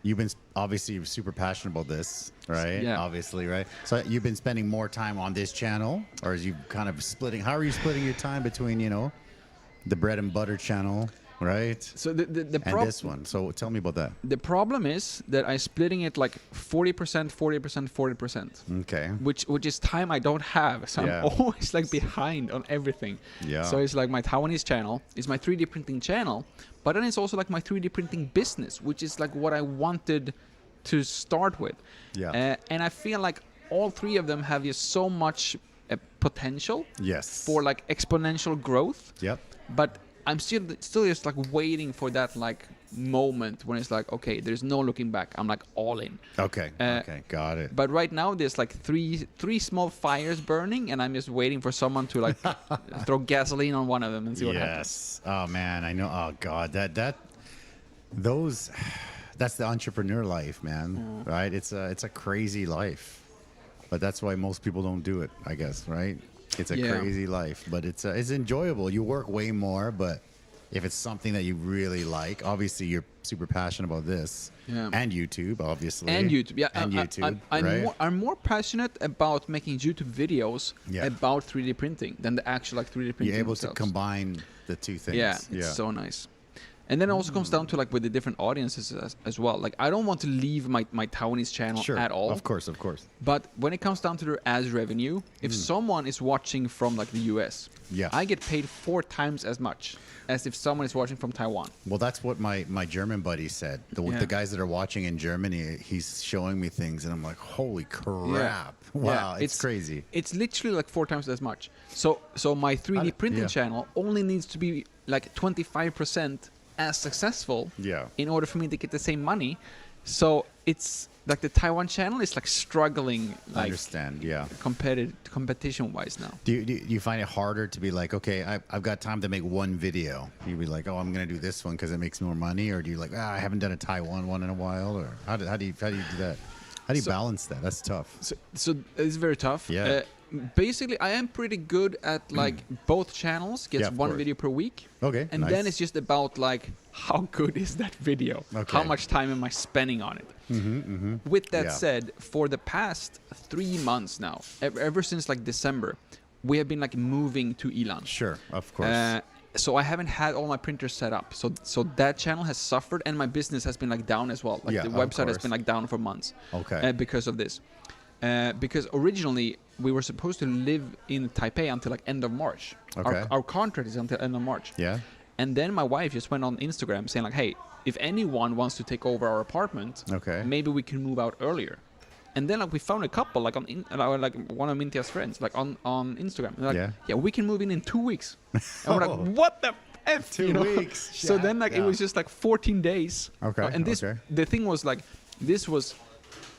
S1: you've been obviously super passionate about this, right?
S2: Yeah.
S1: Obviously, right? So you've been spending more time on this channel, or is you kind of splitting? How are you splitting your time between, the bread and butter channel, right?
S2: So the
S1: and this one. So tell me about that.
S2: The problem is that I'm splitting it like 40%, 40%, 40%.
S1: Okay.
S2: Which is time I don't have. So I'm always like behind on everything. Yeah. So it's like my Taiwanese channel is my 3D printing channel, but then it's also like my 3D printing business, which is like what I wanted to start with. Yeah. And I feel like all 3 of them have just so much potential.
S1: Yes.
S2: For like exponential growth.
S1: Yep.
S2: But I'm still just like waiting for that like moment when it's like, okay, there's no looking back. I'm like all in.
S1: Okay. Okay. Got it.
S2: But right now there's like three small fires burning, and I'm just waiting for someone to like throw gasoline on one of them and see what happens.
S1: Yes. Oh man, I know. Oh god, that's the entrepreneur life, man. Right? It's a crazy life, but that's why most people don't do it, I guess. Right? It's a crazy life, but it's enjoyable. You work way more, but if it's something that you really like, obviously you're super passionate about this, and YouTube, obviously,
S2: and YouTube,
S1: and YouTube.
S2: I'm more passionate about making YouTube videos about 3D printing than the actual like 3D printing.
S1: You're able
S2: themselves.
S1: to combine the two things.
S2: Yeah, it's so nice. And then it also comes down to like with the different audiences as well. Like I don't want to leave my Taiwanese channel at all.
S1: Of course.
S2: But when it comes down to the ads revenue, if someone is watching from like the US, I get paid 4 times as much as if someone is watching from Taiwan.
S1: Well, that's what my German buddy said. The guys that are watching in Germany, he's showing me things, and I'm like, holy crap. Wow, it's crazy.
S2: It's literally like 4 times as much. So my 3D printing channel only needs to be like 25% as successul in order for me to get the same money. So it's like the Taiwan channel is like struggling, like,
S1: I understand,
S2: competition wise now.
S1: Do you find it harder to be like, okay, I've got time to make one video? You'd be like, oh, I'm gonna do this one because it makes more money, or do you like, I haven't done a Taiwan one in a while, or how do you do that? How do you balance that? That's tough.
S2: So it's very tough.
S1: Yeah.
S2: basically, I am pretty good at like both channels. Gets
S1: Yeah, of
S2: one
S1: course.
S2: video per week.
S1: Okay,
S2: And
S1: nice.
S2: then it's just about like how good is that video?
S1: Okay.
S2: How much time am I spending on it? With that said, for the past 3 months now, ever since like December, we have been like moving to Yilan.
S1: Sure, of course.
S2: So I haven't had all my printers set up. So that channel has suffered, and my business has been like down as well. Like
S1: Yeah,
S2: the
S1: of
S2: website has
S1: course.
S2: been like down for months.
S1: Okay.
S2: Because of this. Because originally we were supposed to live in Taipei until like end of March.
S1: Okay.
S2: Our contract is until end of March.
S1: Yeah.
S2: And then my wife just went on Instagram saying like, hey, if anyone wants to take over our apartment,
S1: Okay.
S2: maybe we can move out earlier. And then like we found a couple like like one of Mintia's friends like on Instagram. And they're like, yeah, we can move in 2 weeks. And we're like, what the F?
S1: 2 weeks.
S2: So
S1: Yeah,
S2: then like it
S1: yeah.
S2: was just like 14 days.
S1: Okay,
S2: And this
S1: okay.
S2: the thing was like this was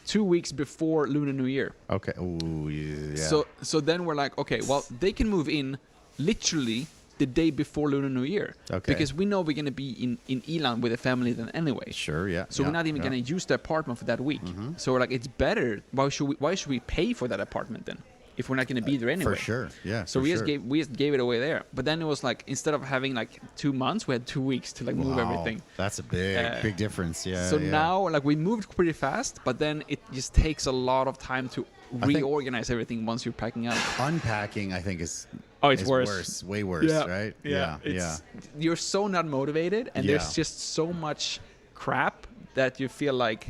S2: 2 weeks before Lunar New Year.
S1: Okay. Ooh, yeah.
S2: So then we're like, okay, well they can move in literally the day before Lunar New Year.
S1: Okay.
S2: Because we know we're gonna be in Yilan with a family then anyway.
S1: Sure, yeah.
S2: So we're not even gonna use the apartment for that week. So we're like, it's better. Why should we pay for that apartment then, if we're not gonna be there anyway?
S1: For sure, yeah.
S2: So
S1: for
S2: we
S1: sure.
S2: just gave it away there. But then it was like instead of having like 2 months, we had 2 weeks to like move
S1: Wow,
S2: everything.
S1: That's a big difference. Yeah.
S2: So
S1: yeah.
S2: now like we moved pretty fast, but then it just takes a lot of time to
S1: think-
S2: reorganize everything once you're packing up.
S1: unpacking, I think, is
S2: It's
S1: is
S2: worse.
S1: way worse, right?
S2: It's, you're so not motivated, and
S1: Yeah.
S2: there's just so much crap that you feel like,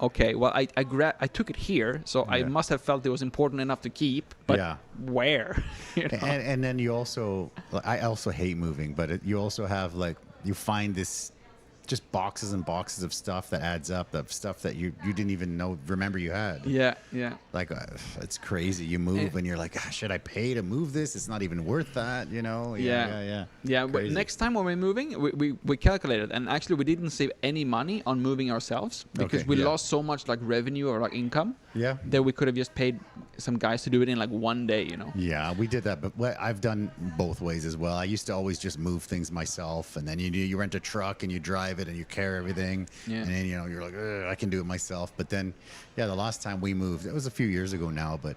S2: okay, well, I took it here, so I
S1: Yeah.
S2: must have felt it was important enough to keep, but
S1: Yeah.
S2: where? You know?
S1: And then you also, I also hate moving, but you also have like, you find this just boxes and boxes of stuff that adds up, of stuff that you didn't even remember you had.
S2: yeah.
S1: Like, it's crazy. You move and you're like, ah, should I pay to move this? It's not even worth that, you know?
S2: Yeah, but
S1: Crazy.
S2: next time when we're moving, we calculated, and actually we didn't save any money on moving ourselves because
S1: Okay,
S2: we
S1: yeah.
S2: lost so much like revenue or like income
S1: Yeah.
S2: that we could have just paid some guys to do it in like 1 day, you know?
S1: Yeah, we did that, but I've done both ways as well. I used to always just move things myself, and then you rent a truck and you drive it and you carry everything,
S2: Yeah.
S1: and then you're like, I can do it myself. But then, yeah, the last time we moved, it was a few years ago now, but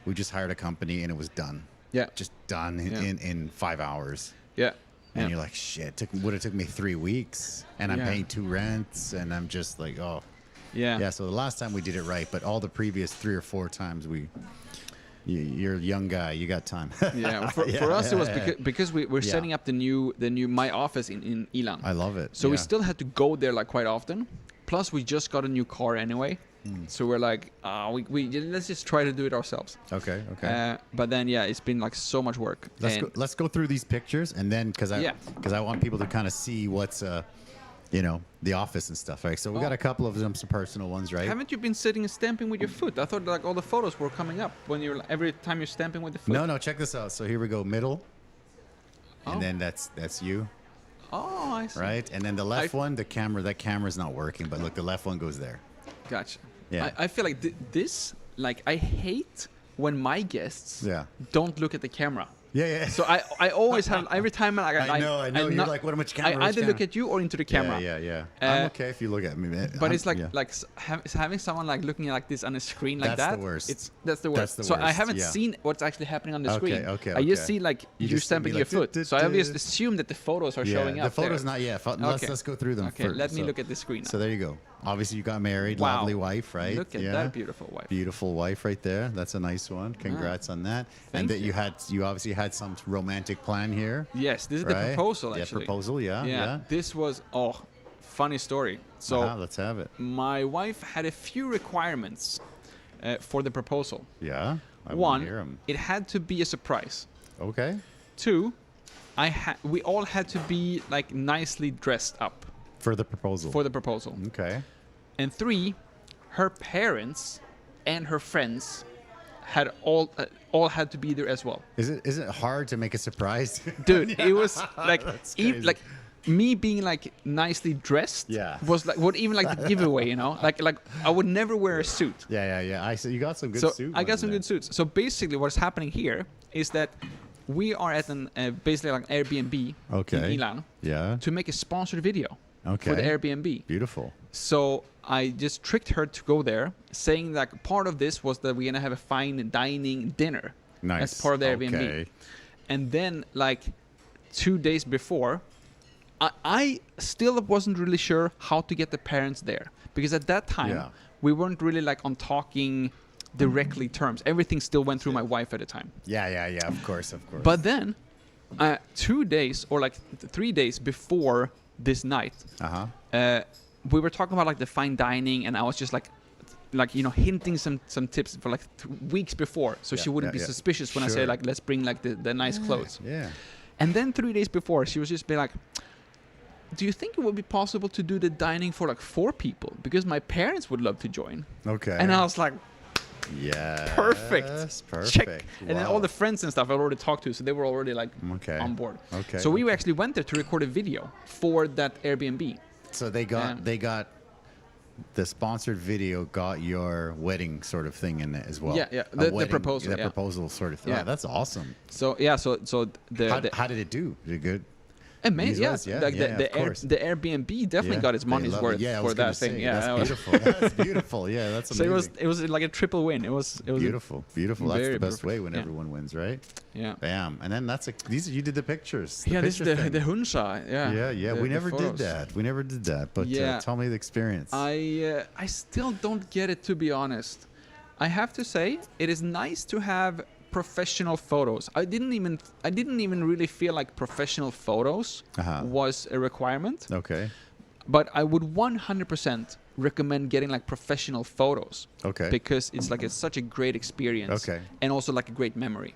S1: we just hired a company and it was done.
S2: Yeah.
S1: Just done in 5 hours.
S2: Yeah.
S1: And you're like, shit, would have took me 3 weeks, and I'm
S2: Yeah.
S1: paying 2 rents, and I'm just like, oh.
S2: Yeah.
S1: Yeah, so the last time we did it right, but all the previous 3 or 4 times you're a young guy, you got time.
S2: Yeah, for us it was because we're
S1: Yeah.
S2: setting up the new my office in Yilan.
S1: I love it.
S2: So we
S1: yeah.
S2: still had to go there like quite often. Plus we just got a new car anyway. So we're like, let's just try to do it ourselves.
S1: Okay.
S2: But then it's been like so much work.
S1: Let's go through these pictures, and then because I want people to kind of see what's the office and stuff. Right. So we got a couple of them, some personal ones, right?
S2: Haven't you been sitting and stamping with your foot? I thought like all the photos were coming up when every time you're stamping with the foot.
S1: No. Check this out. So here we go, middle, and
S2: Oh.
S1: then that's you.
S2: Oh, I see.
S1: Right, and then the left one, that camera's not working, but look, the left one goes there.
S2: Gotcha.
S1: Yeah.
S2: I feel like this, like I hate when my guests don't look at the camera.
S1: Yeah.
S2: So I always have every time like
S1: I know. You're like, what am I camera?
S2: I either look at you or into the camera.
S1: Yeah. I'm okay if you look at me, man.
S2: But it's like having someone like looking like this on a screen like
S1: That's
S2: that.
S1: the worst.
S2: That's the worst.
S1: That's the
S2: so I
S1: worst,
S2: haven't
S1: yeah.
S2: seen what's actually happening on the screen.
S1: Okay.
S2: I just see like you
S1: just see
S2: stamping
S1: me
S2: your
S1: like,
S2: foot. So I just assume that the photos are showing up.
S1: The photos
S2: there.
S1: not yet.
S2: Okay.
S1: Let's go through them
S2: Okay,
S1: first.
S2: let me look at the screen.
S1: So there you go. Obviously, you got married,
S2: Wow.
S1: lovely wife, right?
S2: Look at that beautiful wife.
S1: Beautiful wife right there. That's a nice one. Congrats on that.
S2: Thank
S1: and that
S2: you.
S1: you obviously had some romantic plan here.
S2: Yes, this is
S1: right?
S2: the proposal actually.
S1: Yeah, proposal. Yeah.
S2: This was funny story. So
S1: let's have it.
S2: my wife had a few requirements for the proposal.
S1: Yeah. I wanna hear
S2: One,
S1: 'em.
S2: it had to be a surprise.
S1: Okay.
S2: Two, we all had to be like nicely dressed up
S1: For the proposal.
S2: for the proposal.
S1: Okay.
S2: And three, her parents and her friends had all had to be there as well.
S1: Is it hard to make a surprise?
S2: Dude, it was like
S1: That's
S2: even
S1: crazy.
S2: like me being like nicely dressed was like what even like the giveaway, you know? Like I would never wear a suit.
S1: Yeah. I see you got some good
S2: So
S1: suits.
S2: I got some good suits. So basically what's happening here is that we are at an basically like Airbnb in Yilan
S1: Yeah.
S2: to make a sponsored video
S1: Okay.
S2: for the Airbnb.
S1: Beautiful.
S2: So I just tricked her to go there, saying that part of this was that we're gonna have a fine dining dinner.
S1: Nice.
S2: As part of the Airbnb.
S1: Okay.
S2: And then, like 2 days before, I still wasn't really sure how to get the parents there, because at that time we weren't really like on talking directly terms. Everything still went through my wife at the time.
S1: Yeah. Of course.
S2: But then, 2 days or like 3 days before this night, we were talking about like the fine dining, and I was just like hinting some tips for like weeks before, so she wouldn't be suspicious when I say like, let's bring like the nice clothes.
S1: Yeah.
S2: And then 3 days before, she was just be like, do you think it would be possible to do the dining for like 4 people? Because my parents would love to join.
S1: Okay.
S2: And I was like,
S1: yeah,
S2: perfect. Check.
S1: Wow.
S2: And then all the friends and stuff I already talked to, so they were already like on board.
S1: Okay.
S2: So we actually went there to record a video for that Airbnb.
S1: So they got the sponsored video got your wedding sort of thing in it as well.
S2: Yeah. The proposal.
S1: The proposal sort of thing.
S2: Yeah.
S1: Oh, that's awesome.
S2: So
S1: How did it do? Did it good?
S2: Amazing, like the Airbnb definitely got its money's worth for that thing. Yeah,
S1: that's beautiful. That's beautiful. Yeah, that's amazing.
S2: So it was like a triple win. It was
S1: beautiful. That's the best
S2: perfect.
S1: way when everyone wins, right?
S2: Yeah.
S1: Bam. And then you did the pictures.
S2: This is the Hunsha. Yeah.
S1: Yeah. We never did that. But tell me the experience.
S2: I still don't get it, to be honest. I have to say, it is nice to have professional photos. I didn't even really feel like professional photos was a requirement.
S1: Okay.
S2: But I would 100% recommend getting like professional photos.
S1: Okay.
S2: Because it's like such a great experience.
S1: Okay.
S2: And also like a great memory.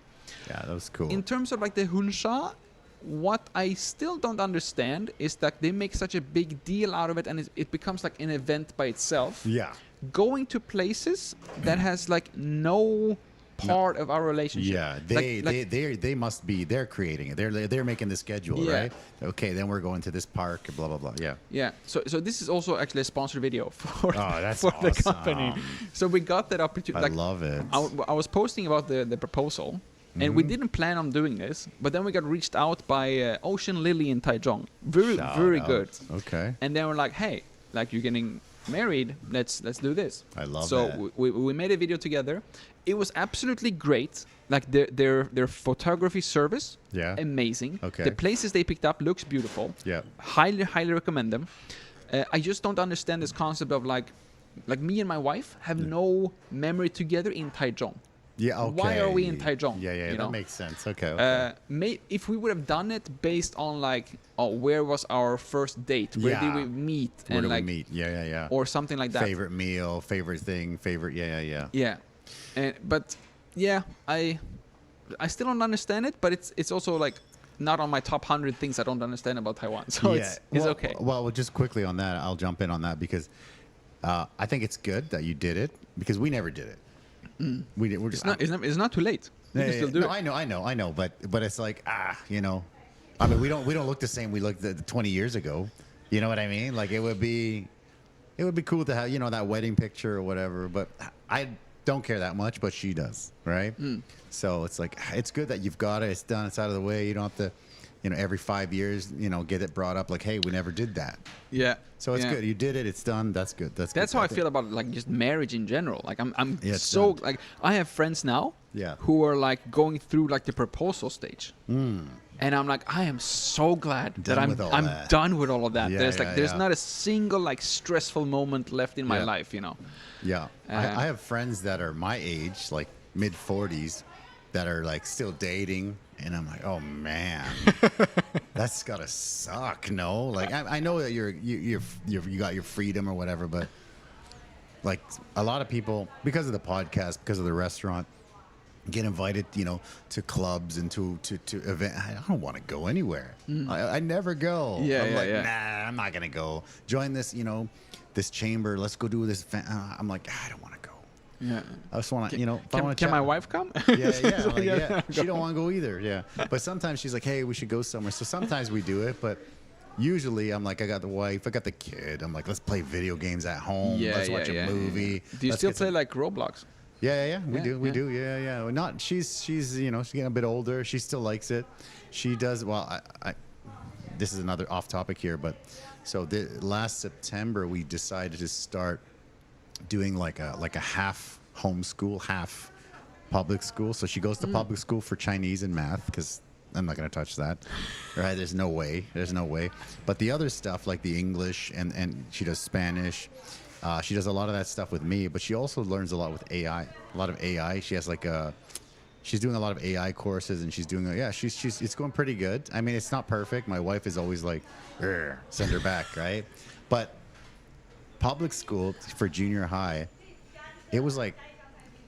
S1: Yeah, that was cool.
S2: In terms of like the Hunsha, what I still don't understand is that they make such a big deal out of it, and it becomes like an event by itself.
S1: Yeah.
S2: Going to places that has like no part of our relationship.
S1: Yeah, they must be. They're creating it. They're making the schedule, right? Okay, then we're going to this park. Blah blah blah. Yeah.
S2: Yeah. So this is also actually a sponsored video for
S1: that's
S2: for
S1: awesome.
S2: the company. So we got that opportunity.
S1: I love it.
S2: I was posting about the proposal, and we didn't plan on doing this, but then we got reached out by Ocean Lily in Taichung. Very good.
S1: Okay.
S2: And then we're like, hey, like you're getting married, let's do this.
S1: I love
S2: so
S1: that.
S2: we made a video together. It was absolutely great. Like their photography service, amazing.
S1: Okay.
S2: The places they picked up looks beautiful.
S1: Yeah.
S2: Highly recommend them. I just don't understand this concept of like me and my wife have no memory together in Taichung.
S1: Yeah, okay.
S2: Why are we in Taichung?
S1: Yeah, that makes sense. Okay.
S2: If we would have done it based on like, where was our first date? Where did we meet?
S1: Where did we meet? Yeah.
S2: Or something like that.
S1: Favorite meal, favorite thing, yeah.
S2: Yeah. But I still don't understand it, but it's also like not on my top 100 things I don't understand about Taiwan. So it's okay.
S1: Well, just quickly on that, I'll jump in on that because I think it's good that you did it because we never did it.
S2: It's not too late. We can still do it.
S1: I know, but it's like I mean, we don't look the same we looked 20 years ago. You know what I mean? Like it would be cool to have that wedding picture or whatever. But I don't care that much, but she does, right? So it's like it's good that you've got it. It's done. It's out of the way. You don't have to. Every 5 years, get it brought up like, hey, we never did that.
S2: Yeah.
S1: So it's good. You did it. It's done. That's good. That's
S2: how I feel about like just marriage in general. Like I'm
S1: so
S2: like I have friends now who are like going through like the proposal stage. And I'm like, I am so glad that I'm done with all of that. There's not a single like stressful moment left in my life,
S1: Yeah. I have friends that are my age, like mid 40s, that are like still dating. And I'm like, oh man, that's gotta suck. No, like I know that you got your freedom or whatever, but like a lot of people, because of the podcast, because of the restaurant, get invited, to clubs and to event. I don't want to go anywhere. I never go. I'm like, nah, I'm not gonna go. Join this, this chamber. Let's go do this. I'm like, I don't want to go.
S2: Yeah,
S1: I just want to.
S2: Can my wife come?
S1: Yeah. She don't want to go either. Yeah, but sometimes she's like, "Hey, we should go somewhere." So sometimes we do it, but usually I'm like, I got the wife, I got the kid. I'm like, let's play video games at home. Let's watch a movie.
S2: Do you still play like Roblox?
S1: Yeah. We do. Yeah. Not she's getting a bit older. She still likes it. She does. Well, I this is another off topic here, but So last September, we decided to start doing like a half homeschool, half public school. So she goes to public school for Chinese and math because I'm not going to touch that. Right? There's no way. But the other stuff like the English and she does Spanish. She does a lot of that stuff with me, but she also learns a lot with AI. A lot of AI. She has she's doing a lot of AI courses, and she's doing it's going pretty good. I mean, it's not perfect. My wife is always like, send her back, right? But public school for junior high, it was like,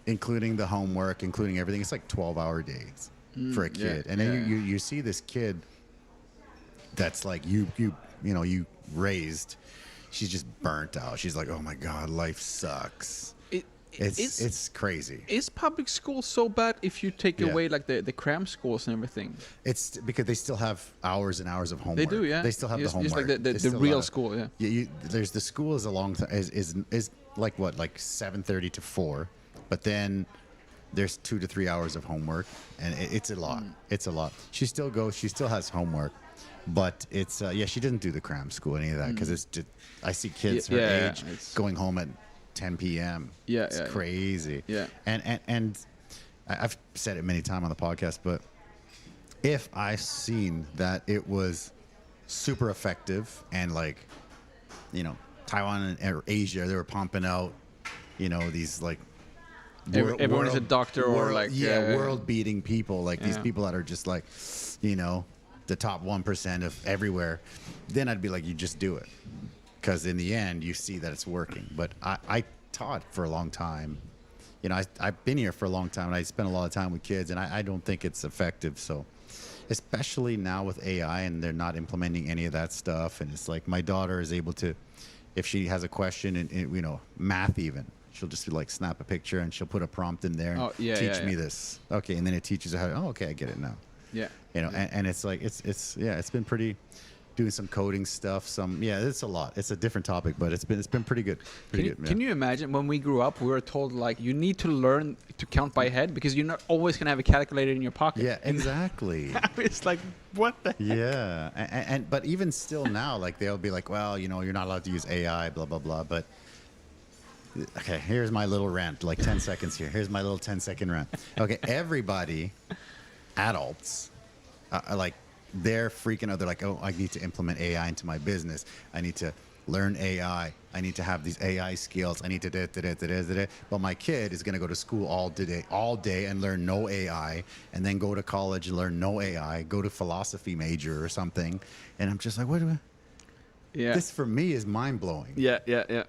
S1: including the homework, including everything, it's like 12-hour days for a kid. And then you see this kid that's like you raised, she's just burnt out. She's like, oh my God, life sucks. It's crazy.
S2: Is public school so bad if you take away like the cram schools and everything?
S1: It's because they still have hours and hours of homework.
S2: They do, yeah.
S1: They still have the homework.
S2: Just like the real school, yeah.
S1: There's the school is a long time is like what, like 7:30 to 4, but then there's 2 to 3 hours of homework, and it's a lot. It's a lot. She still goes. She still has homework, but it's she didn't do the cram school any of that because it's just, I see kids her age going home at 10 p.m. It's crazy.
S2: Yeah.
S1: And I've said it many times on the podcast, but if I seen that it was super effective and like, Taiwan and Asia, they were pumping out, these like
S2: everyone is a doctor or like
S1: world beating people, like these people that are just like, the top 1% of everywhere, then I'd be like, you just do it. Because in the end, you see that it's working. But I taught for a long time. I've been here for a long time, and I spent a lot of time with kids, and I don't think it's effective. So, especially now with AI, and they're not implementing any of that stuff. And it's like my daughter is able to, if she has a question in math even, she'll just like snap a picture and she'll put a prompt in there and teach me this. Okay, and then it teaches her how. Oh, okay, I get it now.
S2: Yeah.
S1: And it's like it's been pretty. Doing some coding stuff, it's a lot. It's a different topic, but it's been pretty good.
S2: Can you imagine when we grew up, we were told like you need to learn to count by head because you're not always gonna have a calculator in your pocket.
S1: Yeah, exactly.
S2: It's like what the heck?
S1: Yeah, and but even still now, like they'll be like, well, you're not allowed to use AI, blah blah blah. But okay, here's my little rant, like 10 seconds here. Here's my little 10-second rant. Okay, everybody, adults, like. They're freaking out. They're like, oh, I need to implement AI into my business. I need to learn AI. I need to have these AI skills. I need to da. But my kid is going to go to school all day and learn no AI, and then go to college and learn no AI, go to philosophy major or something. And I'm just like, what do I...
S2: Yeah.
S1: This for me is mind blowing.
S2: Yeah.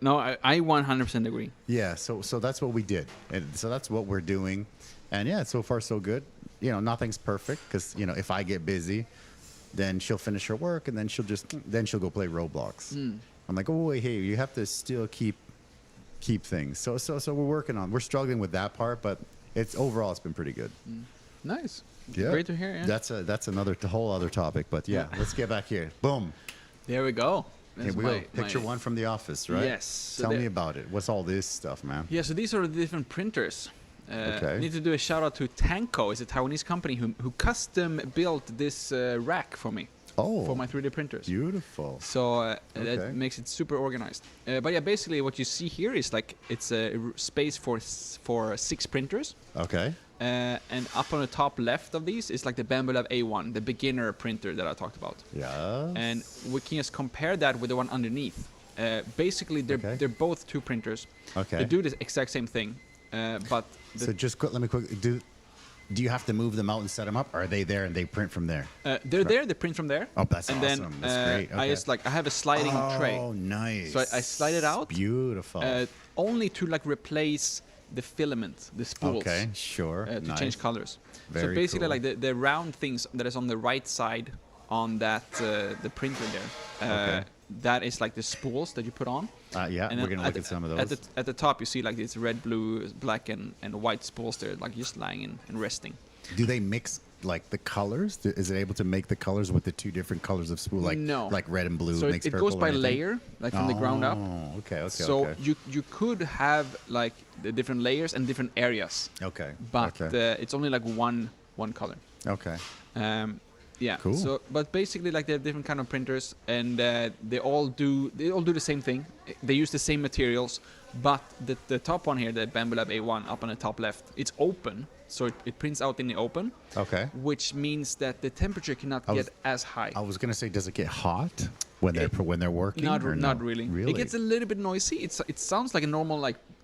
S2: No, I 100% agree.
S1: Yeah. So that's what we did. And so that's what we're doing. And yeah, so far so good. Nothing's perfect because, if I get busy, then she'll finish her work, and then she'll go play Roblox. I'm like, oh wait, hey, you have to still keep things. So we're working on. We're struggling with that part, but it's been pretty good.
S2: Nice.
S1: Yeah.
S2: Great to hear. Yeah.
S1: That's another whole other topic. But yeah, let's get back here. Boom.
S2: There we go.
S1: Here we go. Picture one from The Office, right?
S2: Yes. So
S1: Tell me about it. What's all this stuff, man?
S2: Yeah. So these are the different printers.
S1: Okay.
S2: I need to do a shout out to Tanko. It's a Taiwanese company who custom built this rack for me. For my 3D printers.
S1: Beautiful.
S2: So that makes it super organized. But yeah, basically what you see here is like it's a space for 6 printers.
S1: Okay.
S2: And up on the top left of these is like the Bambu Lab A1, the beginner printer that I talked about.
S1: Yeah.
S2: And we can just compare that with the one underneath. Basically, they're both 2 printers.
S1: Okay.
S2: They do the exact same thing. But
S1: so just let me quickly do you have to move them out and set them up? Or are they there and they print from there?
S2: They're there. They print from there.
S1: Oh, that's awesome.
S2: Then,
S1: that's great. Okay.
S2: I have a sliding tray.
S1: Oh, nice.
S2: So I slide it out.
S1: Beautiful.
S2: Only to like replace the filament, the spools.
S1: Okay, sure.
S2: To change colors.
S1: Very
S2: so basically,
S1: cool.
S2: like the round things that is on the right side on that the printer there. That is like the spools that you put on.
S1: Yeah, we're gonna look at some of those.
S2: At the top, you see like it's red, blue, black, and white spools there, like just lying and resting.
S1: Do they mix like the colors? Is it able to make the colors with the 2 different colors of spool? Like
S2: no,
S1: like red and blue.
S2: So
S1: makes
S2: it
S1: purple
S2: goes by
S1: anything?
S2: layer, like from the ground up.
S1: Oh, okay.
S2: So you could have like the different layers and different areas.
S1: Okay.
S2: But it's only like one color.
S1: Okay.
S2: Yeah.
S1: Cool.
S2: So, but basically, like they have different kind of printers, and they all do the same thing. They use the same materials, but the top one here, the Bamboo Lab A1, up on the top left, it's open, so it prints out in the open.
S1: Okay.
S2: Which means that the temperature cannot get as high.
S1: I was gonna say, does it get hot when they're working?
S2: Not
S1: no?
S2: really.
S1: Really?
S2: It gets a little bit noisy. It sounds like a normal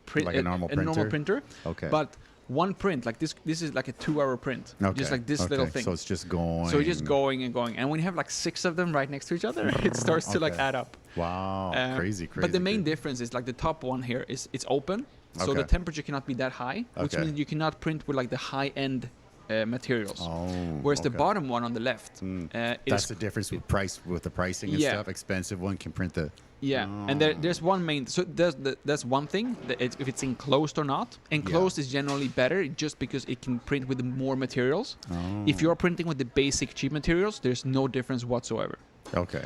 S2: print,
S1: like a normal printer.
S2: Okay. But one print, like this is like a 2-hour print.
S1: Okay.
S2: Just like this little thing.
S1: So it's just going.
S2: So it's just going and going. And when you have like 6 of them right next to each other, it starts to like add up.
S1: Wow. Crazy.
S2: But the main difference is like the top one here it's open. So the temperature cannot be that high, which means you cannot print with like the high-end materials. Whereas the bottom one on the left,
S1: that's the difference with the pricing and stuff. Expensive one can print the.
S2: Yeah, and there's one main. So that's one thing. If it's enclosed or not. Enclosed is generally better, just because it can print with more materials. If you're printing with the basic cheap materials, there's no difference whatsoever.
S1: Okay.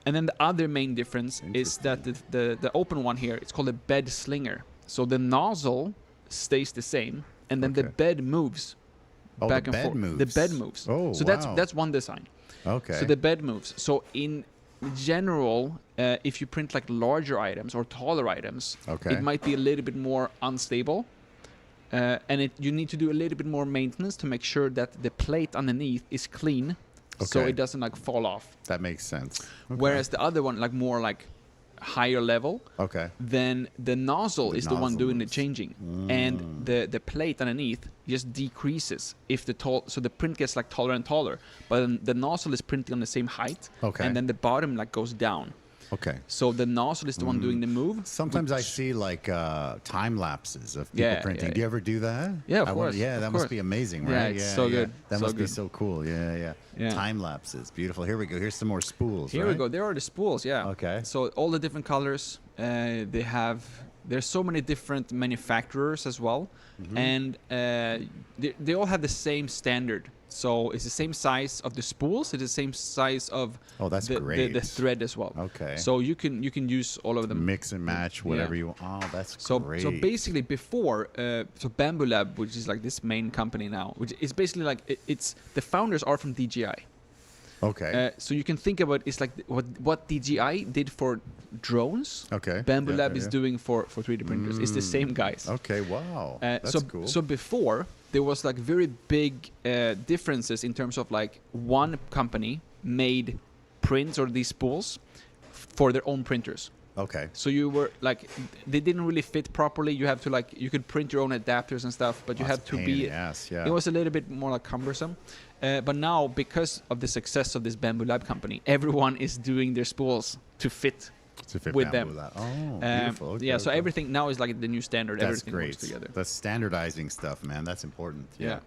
S2: And then the other main difference is that the open one here, it's called a bed slinger. So the nozzle stays the same, and then the bed moves back and forth. The bed moves.
S1: Oh,
S2: so that's one design.
S1: Okay.
S2: So the bed moves. So in general, if you print like larger items or taller items, it might be a little bit more unstable, and you need to do a little bit more maintenance to make sure that the plate underneath is clean, so it doesn't like fall off.
S1: That makes sense.
S2: Whereas the other one, like more like higher level, then the nozzle is the one doing the changing, and the plate underneath just decreases if so the print gets like taller and taller, but the nozzle is printing on the same height, and then the bottom like goes down.
S1: Okay.
S2: So the nozzle is the one doing the move.
S1: Sometimes I see like time lapses of people printing. Do you ever do that?
S2: Yeah, of course.
S1: That must be amazing, right?
S2: Yeah, it's so good.
S1: That must be so cool. Yeah. Time lapses. Beautiful. Here we go. Here's some more spools.
S2: Here we go. There are the spools, Okay. So all the different colors, there's so many different manufacturers as well. And they all have the same standard. So it's the same size of the spools. It's the same size of the thread as well. Okay. So you can use all of them.
S1: Mix and match whatever you want. Oh, that's great.
S2: So basically before, Bamboo Lab, which is like this main company now, which is basically like it's the founders are from DJI.
S1: Okay.
S2: So you can think about it's like what DJI did for drones.
S1: Okay.
S2: Bamboo Lab is doing for 3D printers. It's the same guys.
S1: Okay. Wow. That's cool.
S2: So before there was like very big differences in terms of like one company made prints or these spools for their own printers.
S1: Okay.
S2: So you were like, they didn't really fit properly. You have to like, you could print your own adapters and stuff, but you had to be. It was a little bit more like cumbersome. But now, because of the success of this Bamboo Lab company, everyone is doing their spools to fit with
S1: Bamboo
S2: them.
S1: Lab. Oh, beautiful. Okay,
S2: so everything now is like the new standard.
S1: That's
S2: everything
S1: great.
S2: works together.
S1: That's standardizing stuff, man. That's important.
S2: Yeah.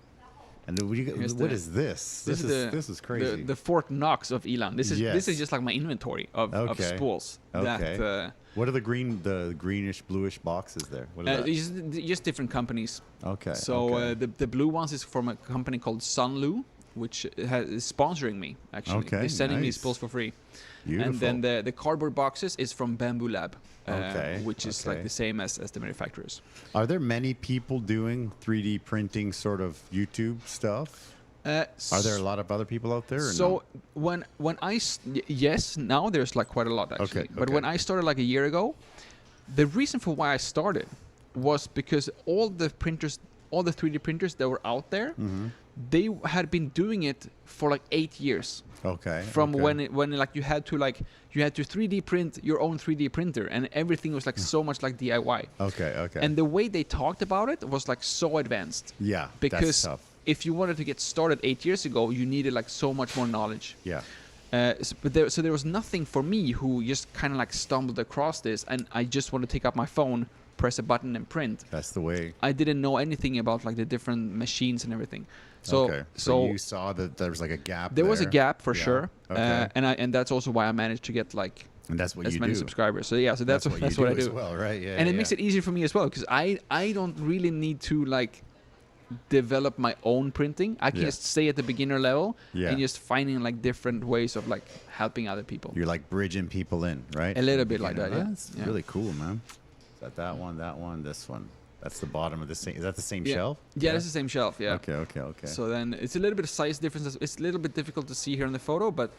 S1: And what is this? This is crazy.
S2: The Fort Knox of Yilan. This is just like my inventory of spools.
S1: Okay. What are the greenish, bluish boxes there? What is that?
S2: Just different companies.
S1: Okay.
S2: So the blue ones is from a company called Sunlu, which is sponsoring me actually.
S1: Okay.
S2: They're sending me spools for free.
S1: Beautiful.
S2: And then the cardboard boxes is from Bamboo Lab, which is like the same as the manufacturers.
S1: Are there many people doing 3D printing sort of YouTube stuff? Are there a lot of other people out there? Or
S2: so no? when yes, now there's like quite a lot actually.
S1: Okay.
S2: But when I started like a year ago, the reason for why I started was because all the 3D printers that were out there, they had been doing it for like 8 years.
S1: Okay.
S2: From when like you had to 3D print your own 3D printer, and everything was like so much like DIY.
S1: Okay.
S2: And the way they talked about it was like so advanced.
S1: Yeah.
S2: Because
S1: that's tough.
S2: if you wanted to get started 8 years ago, you needed like so much more knowledge.
S1: Yeah.
S2: So there was nothing for me who just kind of like stumbled across this, and I just want to take up my phone, press a button, and print.
S1: That's the way.
S2: I didn't know anything about like the different machines and everything. So
S1: you saw that there was like a gap.
S2: There was a gap for sure.
S1: Okay.
S2: And that's also why I managed to get like as many subscribers. So that's what I do
S1: as well, right? Yeah.
S2: And it makes it easier for me as well, because I don't really need to like develop my own printing. I can just stay at the beginner level and just finding like different ways of like helping other people.
S1: You're like bridging people in, right?
S2: A little bit like that.
S1: That's really cool, man. Is that one, this one? That's the bottom of the same. Is that the same
S2: Yeah.
S1: shelf?
S2: Yeah, it's the same shelf. Yeah.
S1: Okay.
S2: So then it's a little bit of size difference. It's a little bit difficult to see here in the photo, but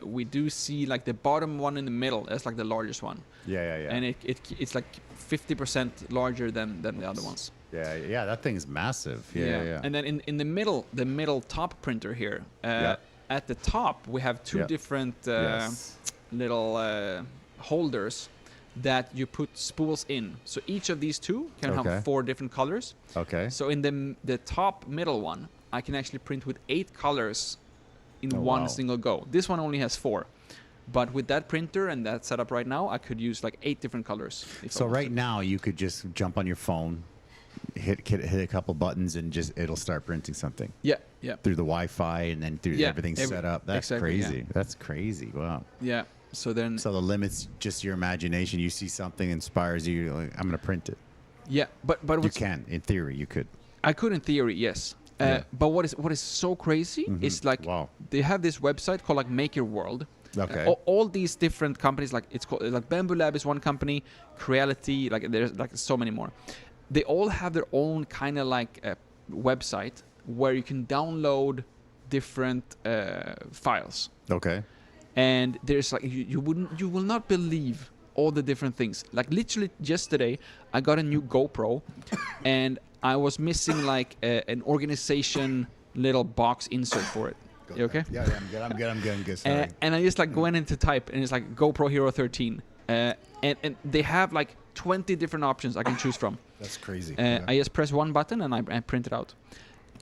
S2: we do see like the bottom one in the middle. That's like the largest one.
S1: Yeah.
S2: And it's like 50% larger than the other ones.
S1: Yeah. That thing's massive. Yeah.
S2: And then in the middle top printer here, at the top we have two different little holders that you put spools in. So each of these two can have 4 different colors.
S1: Okay.
S2: So in the top middle one, I can actually print with 8 colors in one single go. This one only has 4. But with that printer and that setup right now, I could use like 8 different colors.
S1: So right now you could just jump on your phone, hit a couple buttons, and just it'll start printing something.
S2: Yeah.
S1: Through the Wi-Fi and then through everything set up. That's crazy.
S2: Yeah.
S1: That's crazy. Wow.
S2: Yeah. So the
S1: limit's just your imagination. You see something inspires you. You're like, I'm gonna print it.
S2: Yeah, but
S1: you can, in theory, you could.
S2: I could in theory, yes. But what is so crazy is like they have this website called like Maker World.
S1: Okay.
S2: All these different companies, like it's called like Bamboo Lab is one company, Creality, like there's like so many more. They all have their own kind of like website where you can download different files.
S1: Okay.
S2: And there's like you will not believe all the different things. Like literally yesterday, I got a new GoPro, and I was missing like an organization little box insert for it. You okay?
S1: Yeah, I'm good. Sorry.
S2: And I just like went into type, and it's like GoPro Hero 13, and they have like 20 different options I can choose from.
S1: That's crazy.
S2: I just press one button and I print it out.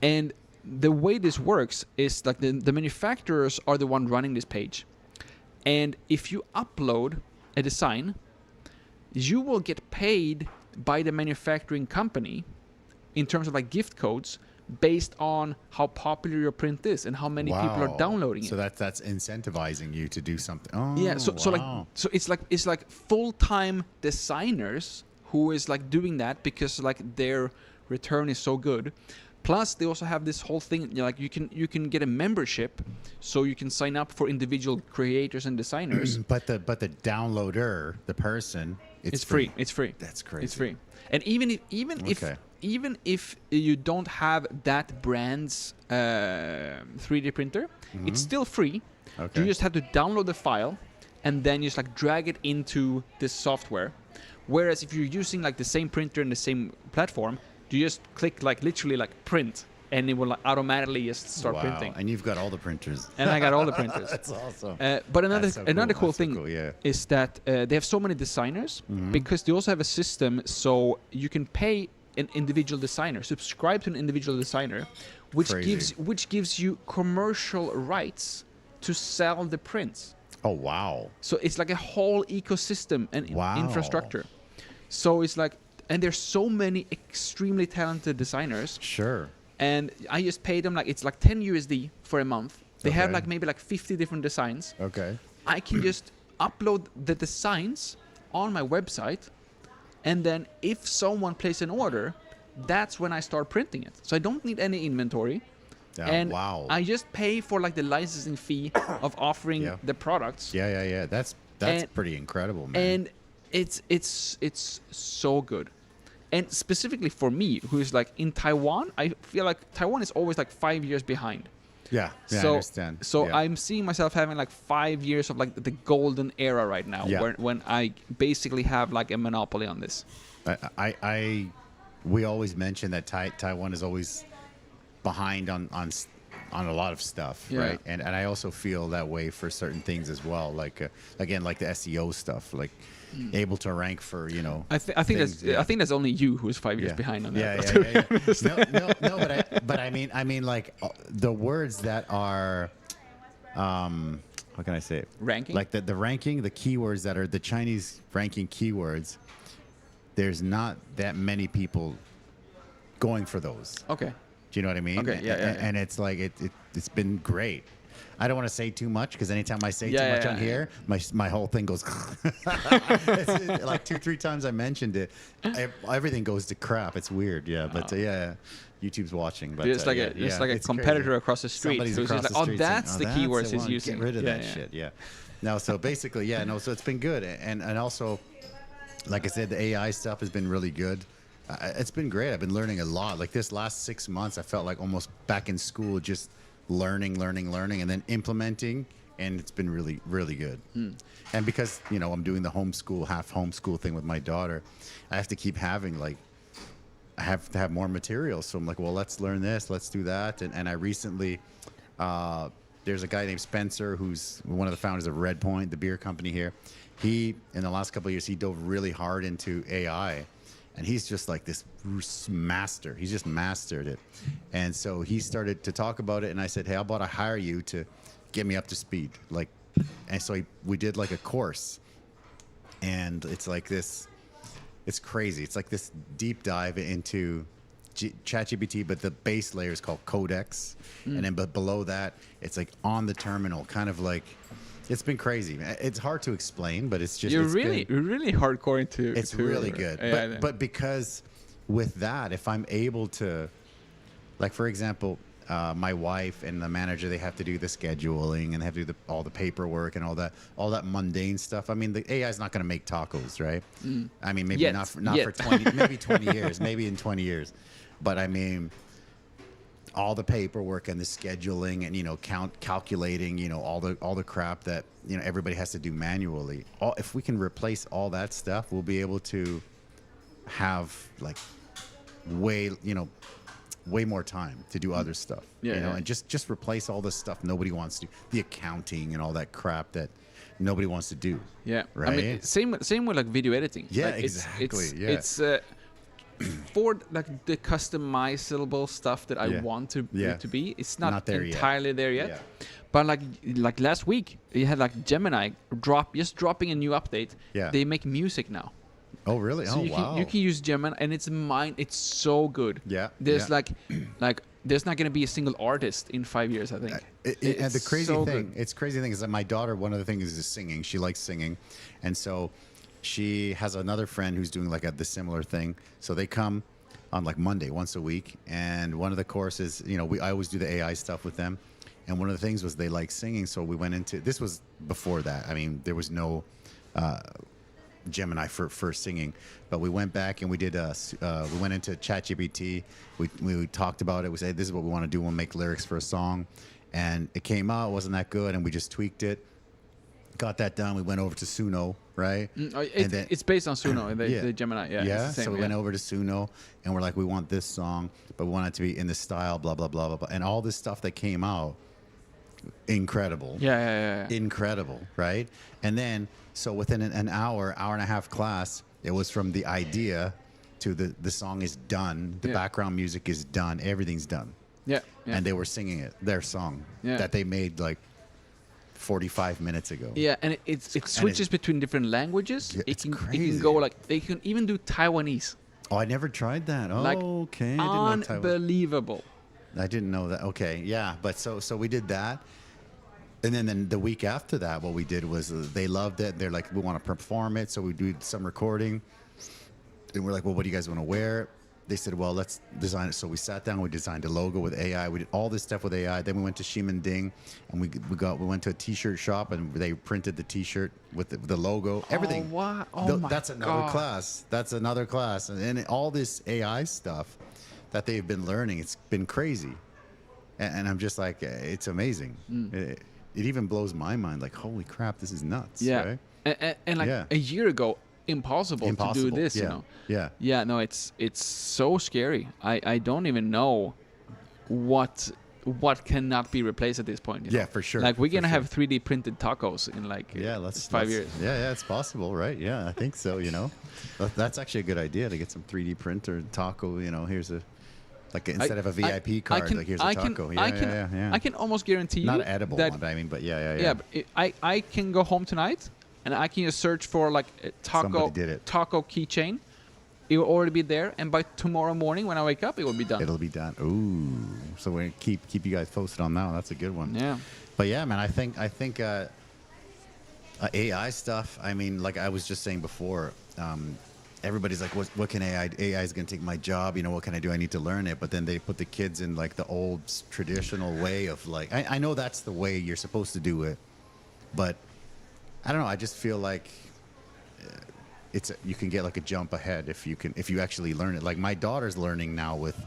S2: And the way this works is like the manufacturers are the one running this page. And if you upload a design, you will get paid by the manufacturing company in terms of like gift codes based on how popular your print is and how many people are downloading it.
S1: So that's incentivizing you to do something. Oh,
S2: yeah. So it's like full-time designers who is like doing that because like their return is so good. Plus, they also have this whole thing, you know, like you can get a membership, so you can sign up for individual creators and designers.
S1: But the downloader, the person, it's free.
S2: It's free.
S1: That's crazy.
S2: It's free. And even if you don't have that brand's 3D printer, it's still free.
S1: Okay.
S2: You just have to download the file, and then you just like drag it into this software. Whereas if you're using like the same printer and the same platform, you just click like literally like print, and it will like automatically just start printing.
S1: And you've got all the printers.
S2: And I got all the printers.
S1: That's awesome.
S2: But another cool thing is that they have so many designers because they also have a system so you can pay an individual designer, subscribe to an individual designer, which gives you commercial rights to sell the prints.
S1: Oh wow!
S2: So it's like a whole ecosystem and infrastructure. So it's like. And there's so many extremely talented designers.
S1: Sure.
S2: And I just pay them it's like 10 USD for a month. They have like maybe like 50 different designs.
S1: Okay.
S2: I can just upload the designs on my website, and then if someone places an order, that's when I start printing it. So I don't need any inventory. And I just pay for like the licensing fee of offering the products.
S1: Yeah. That's pretty incredible, man.
S2: And it's so good. And specifically for me, who's like in Taiwan, I feel like Taiwan is always like 5 years behind.
S1: Yeah, I understand.
S2: So I'm seeing myself having like 5 years of like the golden era right now, when I basically have like a monopoly on this.
S1: We always mention that Taiwan is always behind on a lot of stuff, right? And I also feel that way for certain things as well. Like again, like the SEO stuff, like. Able to rank for, you know.
S2: I think that's only you who is 5 years behind on that.
S1: Yeah. No, but I mean like the words that are, how can I say it?
S2: Ranking.
S1: Like the ranking, the keywords that are the Chinese ranking keywords. There's not that many people going for those.
S2: Okay.
S1: Do you know what I mean?
S2: Okay. Yeah.
S1: And it's like it's been great. I don't want to say too much because anytime I say too much on here, my whole thing goes. It's like 2-3 times I mentioned it, everything goes to crap. It's weird, but YouTube's watching. But
S2: it's like a competitor
S1: crazy.
S2: Across the street.
S1: Somebody's
S2: so
S1: across
S2: it's
S1: the
S2: like,
S1: street
S2: that's
S1: saying,
S2: the keywords he's using.
S1: Get rid of that shit. Yeah. No, so basically, so it's been good, and also, like I said, the AI stuff has been really good. It's been great. I've been learning a lot. Like this last 6 months, I felt like almost back in school, just learning, and then implementing. And it's been really, really good. And because, I'm doing the half homeschool thing with my daughter, I have to keep having I have to have more material. So I'm like, well, let's learn this, let's do that. And I recently, there's a guy named Spencer, who's one of the founders of Red Point, the beer company here. He, in the last couple of years, he dove really hard into AI. And he's just like this master. He's just mastered it. And so he started to talk about it. And I said, hey, how about I hire you to get me up to speed? And so we did like a course. And it's like this, it's crazy. It's like this deep dive into ChatGPT, but the base layer is called Codex. And then but below that, it's like on the terminal, kind of like, it's been crazy. It's hard to explain, but it's just...
S2: You're really hardcore into...
S1: It's really good. But because with that, if I'm able to... Like, for example, my wife and the manager, they have to do the scheduling and they have to do all the paperwork and all that mundane stuff. I mean, the AI is not going to make tacos, right? I mean, maybe not for 20, maybe 20 years, maybe in 20 years. But I mean... all the paperwork and the scheduling and calculating all the crap that everybody has to do manually. If we can replace all that stuff, we'll be able to have like way more time to do other stuff. And just replace all the stuff nobody wants to do, the accounting and all that crap that nobody wants to do. Right.
S2: I mean, same with like video editing.
S1: Exactly.
S2: It's for like the customizable stuff that I want to be, it's not there entirely there yet. But like last week, you had like Gemini dropping a new update. They make music now.
S1: Oh really?
S2: So you can use Gemini, and it's so good. There's like there's not going to be a single artist in 5 years, I think.
S1: And the crazy thing is that my daughter, one of the things is singing. She likes singing, and so she has another friend who's doing like the similar thing. So they come on like Monday once a week, and one of the courses, I always do the AI stuff with them, and one of the things was they like singing. So we went into, this was before that. I mean, there was no Gemini for singing, but we went back and we did we went into ChatGPT. We talked about it. We said, this is what we want to do. We'll make lyrics for a song, and it came out. It wasn't that good, and we just tweaked it. Got that done. We went over to Suno, right?
S2: It's based on Suno, the Gemini.
S1: So we went over to Suno, and we're like, we want this song, but we want it to be in this style, blah blah blah blah blah, and all this stuff that came out, incredible. Incredible, right? And then so within an hour and a half class, it was from the idea to the song is done, the background music is done, everything's done. And they were singing it, their song that they made like 45 minutes ago.
S2: And it switches between different languages.
S1: It's
S2: It
S1: crazy.
S2: can go like, they can even do Taiwanese.
S1: Oh, I never tried that. Oh,
S2: like,
S1: okay.
S2: Unbelievable.
S1: I didn't know that. Okay, yeah. But so we did that. And then the week after that, what we did was they loved it. They're like, we want to perform it. So we do some recording. And we're like, well, what do you guys want to wear? They said, well, let's design it. So we sat down, we designed a logo with AI. We did all this stuff with AI. Then we went to Ximending, and we went to a T-shirt shop, and they printed the T-shirt with the logo, everything.
S2: Oh, wow. Oh, my
S1: That's another class. That's another class. And all this AI stuff that they've been learning, it's been crazy. And I'm just like, it's amazing. It even blows my mind. Like, holy crap, this is nuts. Right?
S2: And like a year ago, impossible to do this. No, it's so scary. I don't even know what cannot be replaced at this point.
S1: For sure.
S2: Like, we're gonna have 3D printed tacos in like 5 years.
S1: It's possible, right? I think so. That's actually a good idea, to get some 3D printer taco. Here's instead of a VIP card, here's a taco.
S2: I can almost guarantee you,
S1: not an edible
S2: that,
S1: one, but I mean, but
S2: but I can go home tonight, and I can just search for like a taco keychain. It will already be there, and by tomorrow morning when I wake up, it will be done.
S1: It'll be done. Ooh, so we're gonna keep you guys posted on that one. That's a good one. But yeah, man, I think AI stuff. I mean, like I was just saying before, everybody's like, what can AI is gonna take my job? What can I do? I need to learn it. But then they put the kids in like the old traditional way of like, I know that's the way you're supposed to do it, but I don't know. I just feel like you can get like a jump ahead if you actually learn it. Like my daughter's learning now with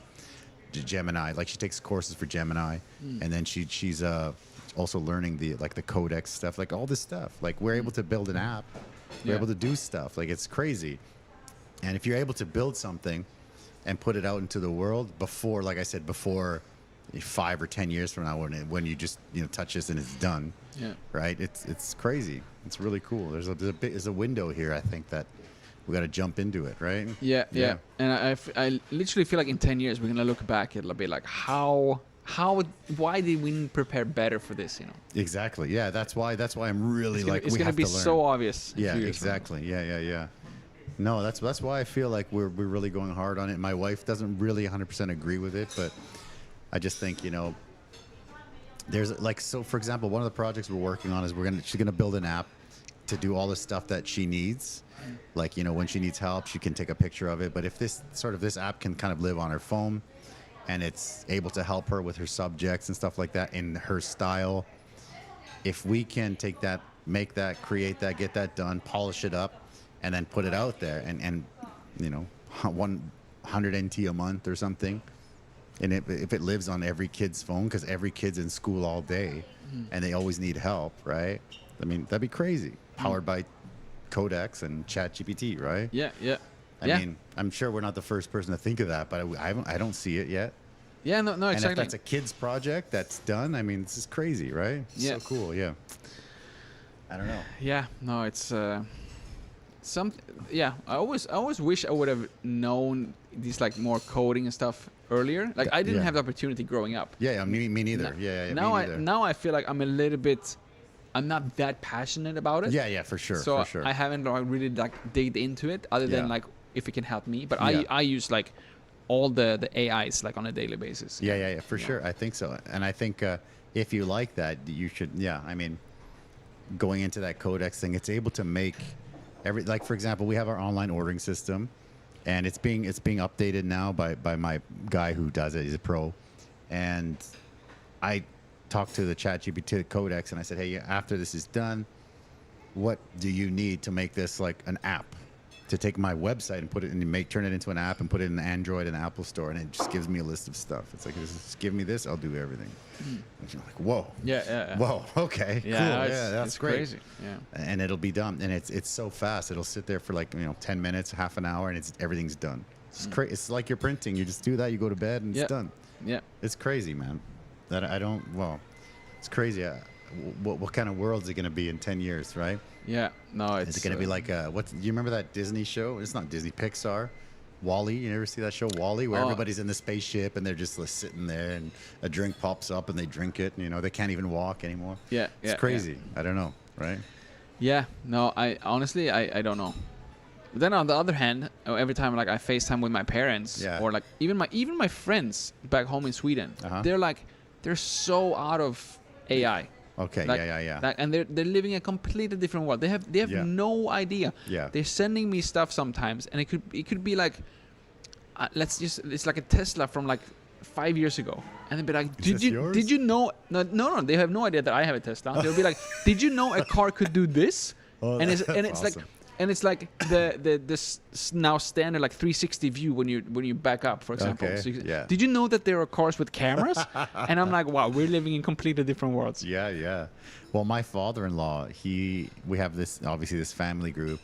S1: Gemini. Like she takes courses for Gemini, and then she's also learning the codex stuff, like all this stuff. Like we're able to build an app, we're able to do stuff. Like it's crazy. And if you're able to build something and put it out into the world before, like I said, before 5 or 10 years from now, when you just touch this and it's done, right? It's crazy. It's really cool. There's a window here. I think that we got to jump into it, right?
S2: Yeah. And I literally feel like in 10 years we're gonna look back, it'll be like why did we prepare better for this?
S1: Exactly. Yeah. That's why I'm really
S2: it's gonna be so obvious.
S1: Yeah. Exactly. Yeah. No, that's why I feel like we're really going hard on it. My wife doesn't really 100% agree with it, but I just think there's for example, one of the projects we're working on is she's gonna build an app to do all the stuff that she needs. Like when she needs help, she can take a picture of it. But if this app can kind of live on her phone, and it's able to help her with her subjects and stuff like that in her style, if we can take that, make that, create that, get that done, polish it up, and then put it out there, and 100 NT a month or something, and if it lives on every kid's phone, because every kid's in school all day, and they always need help, right? I mean, that'd be crazy. Powered by Codex and ChatGPT, right?
S2: Yeah.
S1: I mean, I'm sure we're not the first person to think of that, but I don't see it yet.
S2: Yeah, no, exactly.
S1: And if that's a kid's project that's done, I mean, this is crazy, right?
S2: Yeah.
S1: So cool, yeah. I don't know.
S2: Yeah, no, it's I always wish I would have known these like more coding and stuff earlier. Like I didn't have the opportunity growing up.
S1: Yeah, me neither.
S2: Now I feel like I'm not that passionate about it.
S1: Yeah, for sure.
S2: So
S1: for sure.
S2: I haven't really digged into it other than like if it can help me. But I use like all the AIs like on a daily basis.
S1: Yeah, for sure. I think so. And I think if you like that, you should. Yeah, I mean, going into that Codex thing, it's able to make like for example, we have our online ordering system, and it's being updated now by my guy who does it. He's a pro, and I talked to the ChatGPT Codex, and I said, hey, after this is done, what do you need to make this like an app? To take my website and put it in, turn it into an app and put it in Android and Apple Store, and it just gives me a list of stuff. It's like, just give me this, I'll do everything. And you're like, whoa.
S2: Yeah.
S1: Whoa, okay,
S2: yeah,
S1: cool. Yeah, that's great.
S2: Crazy. Yeah.
S1: And it'll be done, and it's so fast. It'll sit there for like 10 minutes, half an hour, and everything's done. It's crazy. It's like you're printing. You just do that, you go to bed, and it's done.
S2: Yeah.
S1: It's crazy, man. It's crazy. What kind of world is it going to be in 10 years, right?
S2: Yeah, no,
S1: it's going to be like do you remember that Disney show? It's not Disney, Pixar. WALL-E. You ever see that show WALL-E, where everybody's in the spaceship and they're just sitting there, and a drink pops up and they drink it, and they can't even walk anymore.
S2: Yeah,
S1: it's crazy. I don't know, right?
S2: Yeah, no, I honestly I don't know. But then on the other hand, every time like I FaceTime with my parents, or like even my friends back home in Sweden, they're so out of AI.
S1: Okay,
S2: like,
S1: yeah.
S2: And they're living a completely different world. They have no idea.
S1: Yeah.
S2: They're sending me stuff sometimes, and it could be like, it's like a Tesla from like 5 years ago, and they'd be like, did you know? No, they have no idea that I have a Tesla. They'll be like, did you know a car could do this?
S1: And it's
S2: awesome. It's like the now standard like 360 view when you back up, for example.
S1: Okay.
S2: So did you know that there are cars with cameras? And I'm like, wow, we're living in completely different worlds.
S1: Yeah. Well, my father-in-law, we have this family group,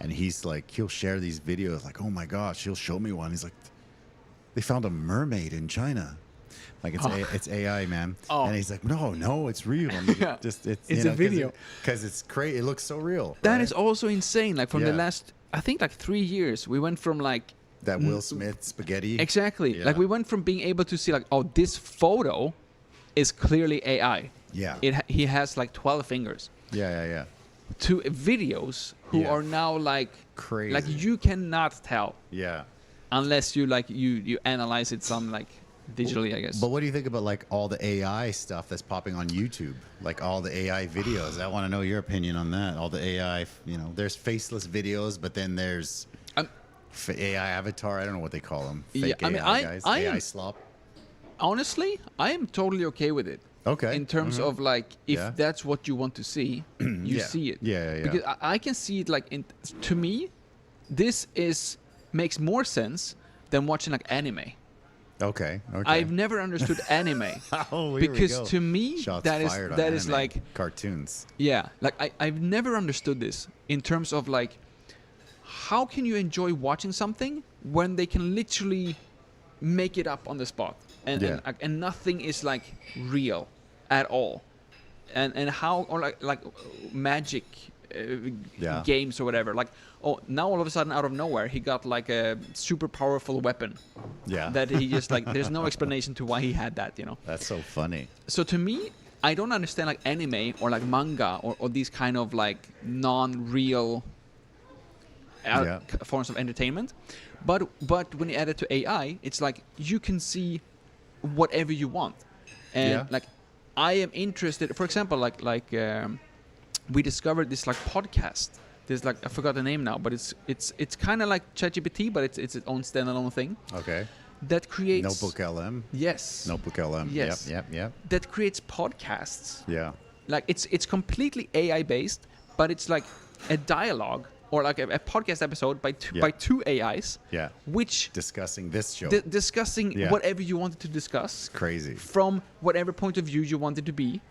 S1: and he'll share these videos like, oh my gosh, he'll show me one. He's like, they found a mermaid in China. Like it's AI, man. And he's like, no, it's real. I mean, it's
S2: a video
S1: because it's crazy. It looks so real.
S2: That is also insane. Like from the last, I think like 3 years, we went from like
S1: that Will Smith spaghetti.
S2: Exactly. Yeah. Like we went from being able to see like, oh, this photo is clearly AI.
S1: Yeah.
S2: He has like 12 fingers.
S1: Yeah.
S2: To videos who are now like
S1: crazy.
S2: Like you cannot tell.
S1: Yeah.
S2: Unless you like you analyze it some like digitally, I guess.
S1: But what do you think about like all the AI stuff that's popping on YouTube? Like all the AI videos. I want to know your opinion on that. All the AI, there's faceless videos, but then there's AI avatar. I don't know what they call them. Fake AI guys. AI slop.
S2: Honestly, I am totally okay with it.
S1: Okay.
S2: In terms of like, if that's what you want to see, you see it.
S1: Yeah.
S2: Because I can see it like to me, this makes more sense than watching like anime.
S1: Okay.
S2: I've never understood anime because to me that is like
S1: cartoons.
S2: Yeah, like I've never understood this in terms of like how can you enjoy watching something when they can literally make it up on the spot and nothing is like real at all, and how or like magic games or whatever, like now all of a sudden out of nowhere he got like a super powerful weapon that he just like there's no explanation to why he had that, you know.
S1: That's so funny.
S2: So to me, I don't understand like anime or like manga or these kind of like non-real forms of entertainment, but when you add it to AI, it's like you can see whatever you want, and like I am interested, for example, like we discovered this like podcast. There's like I forgot the name now, but it's kind of like ChatGPT, but it's its own standalone thing.
S1: Okay.
S2: That creates
S1: Notebook LM.
S2: Yes.
S1: Notebook LM.
S2: Yes.
S1: Yep.
S2: That creates podcasts.
S1: Yeah.
S2: Like it's completely AI based, but it's like a dialogue or like a podcast episode by two AIs.
S1: Yeah.
S2: Which
S1: discussing this show.
S2: Discussing whatever you wanted to discuss.
S1: Crazy.
S2: From whatever point of view you wanted to be.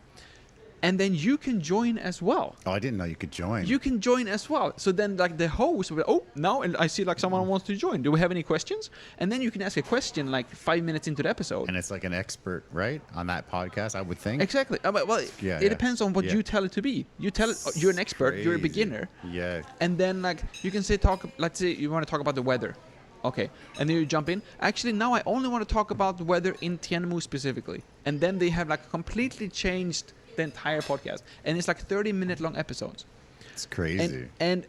S2: And then you can join as well.
S1: Oh, I didn't know you could join.
S2: You can join as well. So then like the host will, now I see like someone wants to join. Do we have any questions? And then you can ask a question like 5 minutes into the episode.
S1: And it's like an expert, right? On that podcast, I would think.
S2: Exactly. Well, it depends on what you tell it to be. You tell it, you're an expert, you're a beginner.
S1: Yeah.
S2: And then like you can say let's say you want to talk about the weather. Okay. And then you jump in. Actually, now I only want to talk about the weather in Tianmu specifically. And then they have like completely changed the entire podcast, and it's like 30-minute long episodes.
S1: It's crazy.
S2: And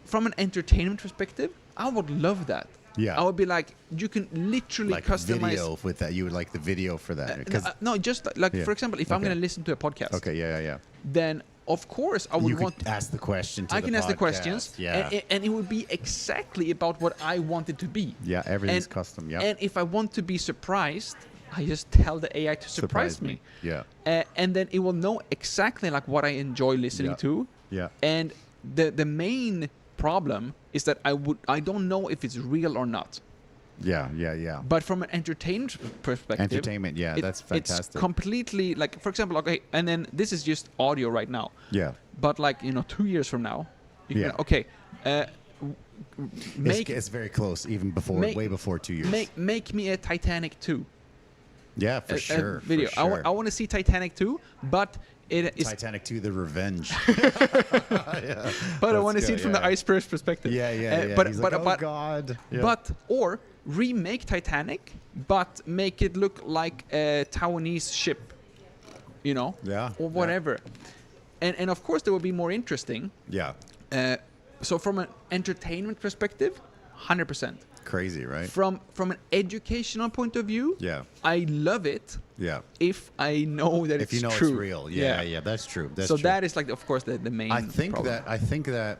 S2: from an entertainment perspective, I would love that.
S1: Yeah.
S2: I would be like, you can literally
S1: like
S2: customize
S1: video with that. You would like the video for that.
S2: No, just like for example, if I'm going to listen to a podcast.
S1: Okay. Yeah.
S2: Then of course I would want
S1: to ask the question.
S2: I can ask the questions.
S1: Yeah.
S2: And it would be exactly about what I want it to be.
S1: Yeah. Everything's custom. Yeah.
S2: And if I want to be surprised, I just tell the AI to surprise me.
S1: Yeah.
S2: And then it will know exactly like what I enjoy listening to.
S1: Yeah.
S2: And the main problem is that I don't know if it's real or not.
S1: Yeah.
S2: But from an entertainment perspective,
S1: that's fantastic.
S2: It's completely like, for example, okay, and then this is just audio right now.
S1: Yeah.
S2: But like 2 years from now, you can,
S1: it's very close, even way before 2 years.
S2: Make me a Titanic 2.
S1: Yeah, for sure.
S2: Video.
S1: For sure.
S2: I want to see Titanic 2, but it is
S1: Titanic 2: The Revenge.
S2: But I want to see it from the iceberg's perspective.
S1: Yeah.
S2: But
S1: He's
S2: but
S1: like,
S2: but
S1: God. Yeah.
S2: But or remake Titanic, but make it look like a Taiwanese ship,
S1: Yeah.
S2: or whatever. And of course, that would be more interesting.
S1: Yeah.
S2: So from an entertainment perspective, 100%.
S1: Crazy, right?
S2: From an educational point of view, I love it.
S1: Yeah.
S2: If I know that
S1: if you know
S2: true.
S1: it's real, yeah, that's true. That's
S2: so
S1: true.
S2: that is like, of course, the main.
S1: I think
S2: problem.
S1: that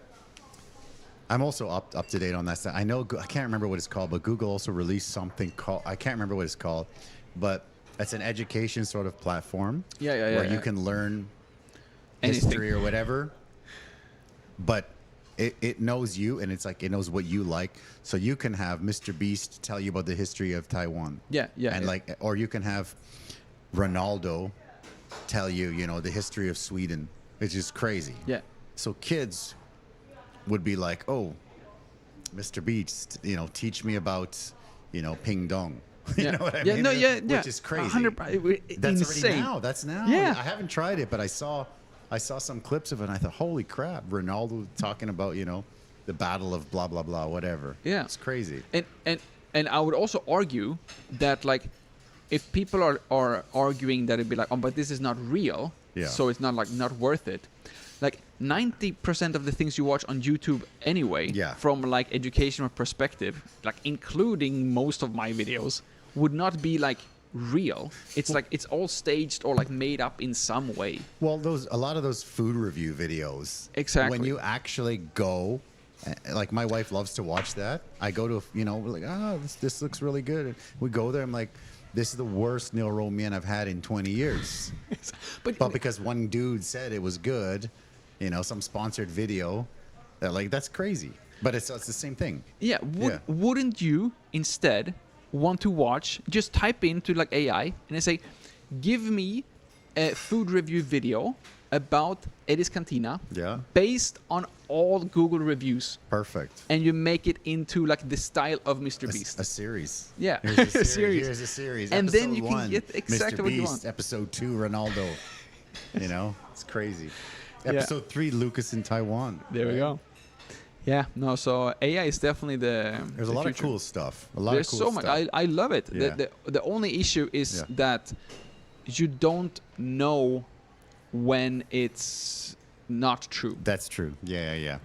S1: I'm also up to date on that stuff. I know I can't remember what it's called, but Google also released something called, I can't remember what it's called, but it's an education sort of platform. Where you can learn history or whatever, but it knows you, and it's like it knows what you like. So you can have Mr. Beast tell you about the history of Taiwan. And or you can have Ronaldo tell you, the history of Sweden, which is crazy.
S2: Yeah.
S1: So kids would be like, oh, Mr. Beast, teach me about, Ping Dong. You know what I mean? Which is crazy. That's
S2: insane.
S1: Already now. That's now.
S2: Yeah.
S1: I haven't tried it, but I saw some clips of it, and I thought, holy crap, Ronaldo talking about, the battle of blah, blah, blah, whatever.
S2: Yeah.
S1: It's crazy.
S2: And I would also argue that, like, if people are arguing that it'd be like, but this is not real, so it's not worth it. Like 90% of the things you watch on YouTube anyway, from like educational perspective, like including most of my videos, would not be like real. It's like it's all staged or like made up in some way.
S1: Well, a lot of those food review videos,
S2: exactly.
S1: When you actually go, like my wife loves to watch that. I go to, we're like, this looks really good. And we go there. I'm like, this is the worst Neil Roll Mian I've had in 20 years. but because one dude said it was good, some sponsored video, that's crazy. But it's the same thing.
S2: Yeah. Wouldn't you instead want to watch? Just type into like AI and then say, "Give me a food review video about Eddy's Cantina based on all Google reviews."
S1: Perfect.
S2: And you make it into like the style of Mr. Beast.
S1: A series.
S2: Yeah.
S1: Here's a
S2: series.
S1: Here's a series.
S2: And
S1: Episode
S2: then you can
S1: 1,
S2: get exactly
S1: Mr.
S2: what you
S1: Beast.
S2: want.
S1: Episode 2, Ronaldo. You know, it's crazy. Episode 3, Lukas in Taiwan.
S2: There we go. Yeah, no, so AI is definitely
S1: There's a lot
S2: future.
S1: of cool stuff.
S2: There's so much. I love it.
S1: Yeah.
S2: The only issue is that you don't know when it's not true.
S1: That's true. Yeah.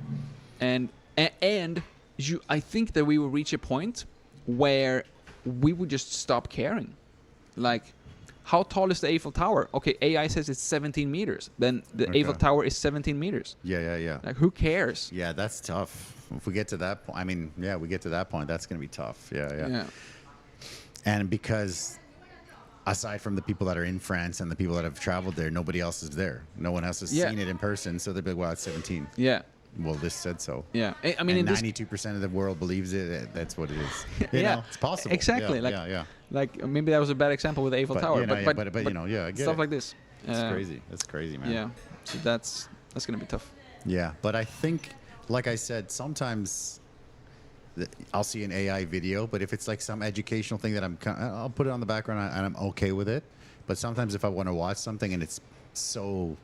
S2: And I think that we will reach a point where we would just stop caring. Like, how tall is the Eiffel Tower? Okay, AI says it's 17 meters. Then the Eiffel Tower is 17 meters.
S1: Yeah.
S2: Like, who cares?
S1: Yeah, that's tough. If we get to that point, we get to that point, that's going to be tough. Yeah. And because aside from the people that are in France and the people that have traveled there, nobody else is there. No one else has seen it in person, so they'll be like, well, it's 17.
S2: Yeah.
S1: Well, this said so.
S2: Yeah. I mean,
S1: and 92% of the world believes it. That's what it is. You know, it's possible.
S2: Exactly. Like maybe that was a bad example with the Eiffel Tower, but
S1: you know, I get
S2: stuff
S1: it.
S2: like this.
S1: It's crazy. That's crazy, man.
S2: Yeah. So that's gonna be tough.
S1: Yeah, but I think, like I said, sometimes I'll see an AI video, but if it's like some educational thing that I'll put it on the background and I'm okay with it. But sometimes if I want to watch something and it's so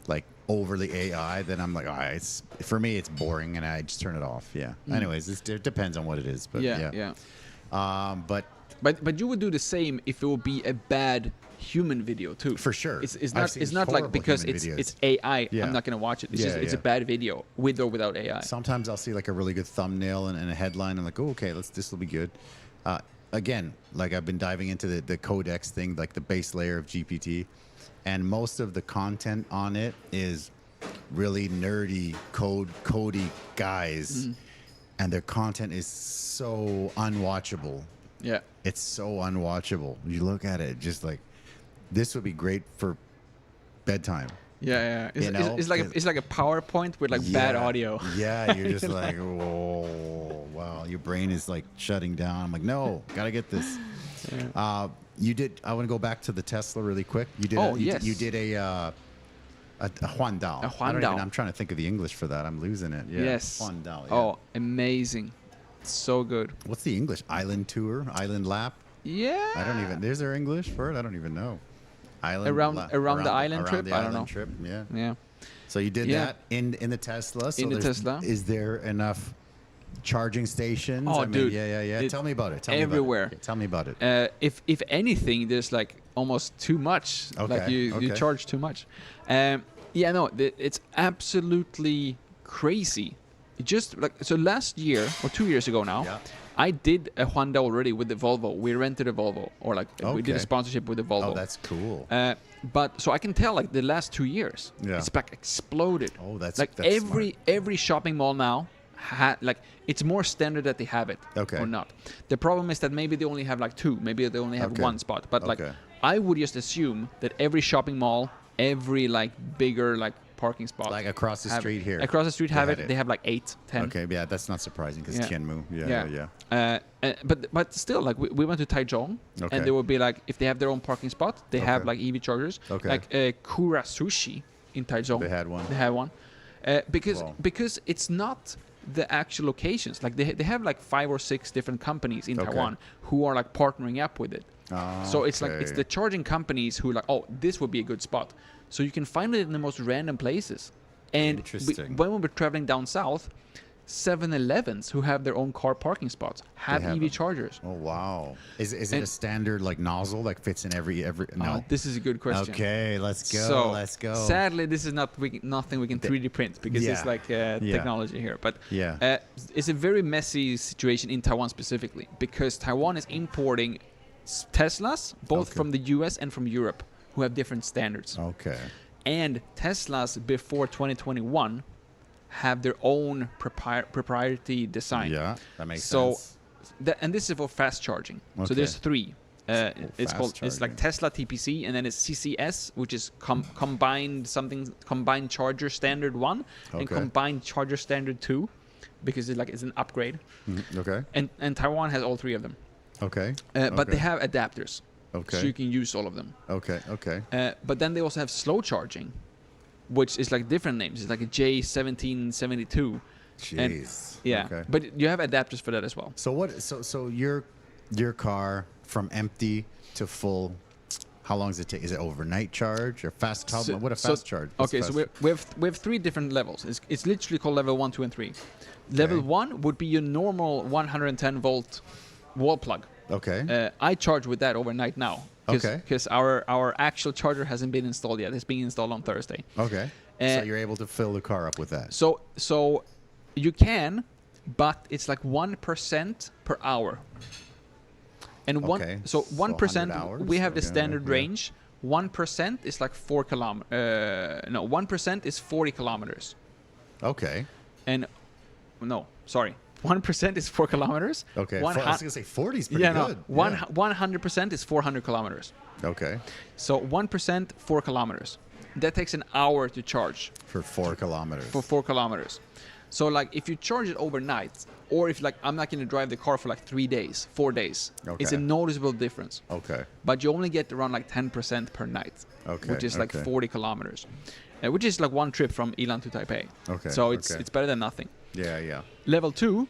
S1: like overly AI, then I'm like, all right, for me it's boring and I just turn it off. Yeah. Anyways, it depends on what it is. But yeah. But
S2: you would do the same if it would be a bad human video too.
S1: For sure.
S2: It's not like because it's AI. I'm not gonna watch it. It's it's a bad video with or without AI.
S1: Sometimes I'll see like a really good thumbnail and a headline. I'm like, oh, okay, this will be good. Again, like I've been diving into the codex thing, like the base layer of GPT, and most of the content on it is really nerdy codey guys, and their content is so unwatchable.
S2: Yeah.
S1: It's so unwatchable. You look at it, just like, this would be great for bedtime.
S2: Yeah. It's like a PowerPoint with like bad audio.
S1: Yeah, you're just like, oh, wow. Your brain is like shutting down. I'm like, no, gotta get this. I want to go back to the Tesla really quick. You did a Huandao.
S2: A Huandao.
S1: I'm trying to think of the English for that. I'm losing it. Yeah.
S2: Yes.
S1: Huandao. Yeah.
S2: Oh, amazing. So good.
S1: What's the English? Island tour? Island lap?
S2: Yeah.
S1: Is there English for it? I don't even know. Island
S2: around the island trip? I don't know.
S1: Trip, yeah.
S2: Yeah.
S1: So you did that in the Tesla. So
S2: in the Tesla.
S1: Is there enough charging stations?
S2: Oh, dude.
S1: Yeah. Tell me about it.
S2: Everywhere.
S1: Tell me about it.
S2: If anything, there's like almost too much.
S1: Okay.
S2: Like you charge too much. It's absolutely crazy. Just like so, last year or 2 years ago now, I did a Honda already with the Volvo. We rented a Volvo, or like we did a sponsorship with the Volvo.
S1: Oh, that's cool.
S2: But so I can tell like the last 2 years, it's like exploded.
S1: Oh, that's
S2: like
S1: that's
S2: every shopping mall now like it's more standard that they have it or not. The problem is that maybe they only have like two, maybe they only have one spot. But like I would just assume that every shopping mall, every like bigger like parking spot,
S1: like across the street here,
S2: across the street they have like 8, 10.
S1: Okay, yeah, that's not surprising because Tianmu.
S2: But still, like we went to Taichung, and they would be like, if they have their own parking spot, they have like EV chargers. Like Kura Sushi in Taichung,
S1: they had one.
S2: Because it's not the actual locations. Like they have like 5 or 6 different companies in Taiwan who are like partnering up with it. So it's like it's the charging companies who are like, oh, this would be a good spot. So you can find it in the most random places. And when we were traveling down south, 7-Elevens who have their own car parking spots have EV chargers.
S1: Oh wow! Is it a standard like nozzle that fits in every? No.
S2: This is a good question.
S1: Okay, let's go.
S2: So,
S1: let's go.
S2: Sadly, this is nothing we can 3D print because it's like technology here. But it's a very messy situation in Taiwan specifically because Taiwan is importing Teslas both from the US and from Europe who have different standards.
S1: Okay.
S2: And Teslas before 2021 have their own proprietary design.
S1: Yeah, that makes sense.
S2: And this is for fast charging. So there's 3. It's like Tesla TPC, and then it's CCS, which is combined charger standard 1 and combined charger standard 2. because it's an upgrade.
S1: Okay.
S2: And Taiwan has all 3 of them.
S1: Okay.
S2: But they have adapters.
S1: Okay.
S2: So you can use all of them.
S1: Okay. Okay.
S2: But then they also have slow charging, which is like different names. It's like a J1772.
S1: Jeez.
S2: Yeah.
S1: Okay.
S2: But you have adapters for that as well.
S1: So what? So your car from empty to full. How long does it take? Is it overnight charge or fast? What a fast charge?
S2: Okay, so we have 3 different levels. It's literally called level 1, 2, and 3. Level 1 would be your normal 110 volt wall plug.
S1: Okay.
S2: I charge with that overnight now. Because our actual charger hasn't been installed yet. It's being installed on Thursday.
S1: Okay. So you're able to fill the car up with that.
S2: So you can, but it's like 1% per hour. And 1%, we have the standard range. 1% is like 4 kilometers. 1% is 40 kilometers.
S1: Okay.
S2: And 1% is 4 kilometers.
S1: Okay. I was going to say 40 is pretty good.
S2: 100% is 400 kilometers.
S1: Okay.
S2: So 1%, 4 kilometers. That takes an hour to charge.
S1: For 4 kilometers.
S2: For 4 kilometers. So like if you charge it overnight, or if like I'm not going to drive the car for like 3 days, 4 days, it's a noticeable difference.
S1: Okay.
S2: But you only get around like 10% per night, which is like 40 kilometers, which is like one trip from Yilan to Taipei. Okay. So it's better than nothing.
S1: Yeah, yeah.
S2: Level 2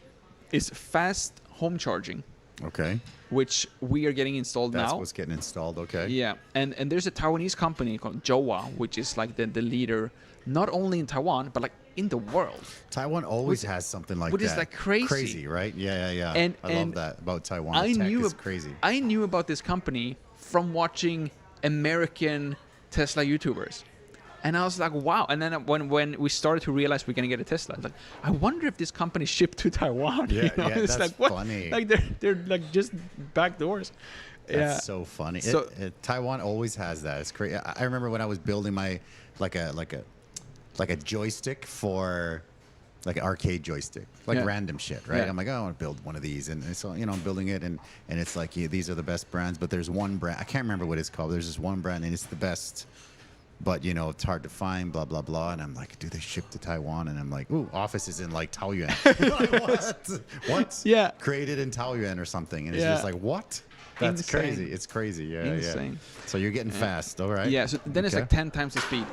S2: is fast home charging.
S1: Okay.
S2: Which we are getting installed now.
S1: That's what's getting installed, okay.
S2: Yeah, and there's a Taiwanese company called Jowa, which is like the leader, not only in Taiwan, but like in the world.
S1: Taiwan always has something like that.
S2: Which is like crazy.
S1: Crazy, right? Yeah, yeah, yeah. I love that about Taiwan. It's crazy.
S2: I knew about this company from watching American Tesla YouTubers. And I was like, wow. And then when we started to realize we're going to get a Tesla, I was like, I wonder if this company shipped to Taiwan.
S1: Yeah,
S2: yeah,
S1: it's
S2: that's
S1: like, funny.
S2: Like they're like just back doors.
S1: That's so funny. So, Taiwan always has that. It's crazy. I remember when I was building my like a joystick for like an arcade joystick, like random shit, right?
S2: Yeah.
S1: I'm like, oh, I want to build one of these, and so I'm building it, and it's like these are the best brands, but there's one brand I can't remember what it's called. There's this one brand, and it's the best. But, it's hard to find, blah, blah, blah. And I'm like, do they ship to Taiwan? And I'm like, ooh, office is in like Taoyuan. Like, what?
S2: Yeah.
S1: Created in Taoyuan or something. And it's just like, what? That's insane. Crazy. It's crazy. Yeah, insane. Yeah. So you're getting fast, all right?
S2: Yeah, so then it's like 10 times the speed.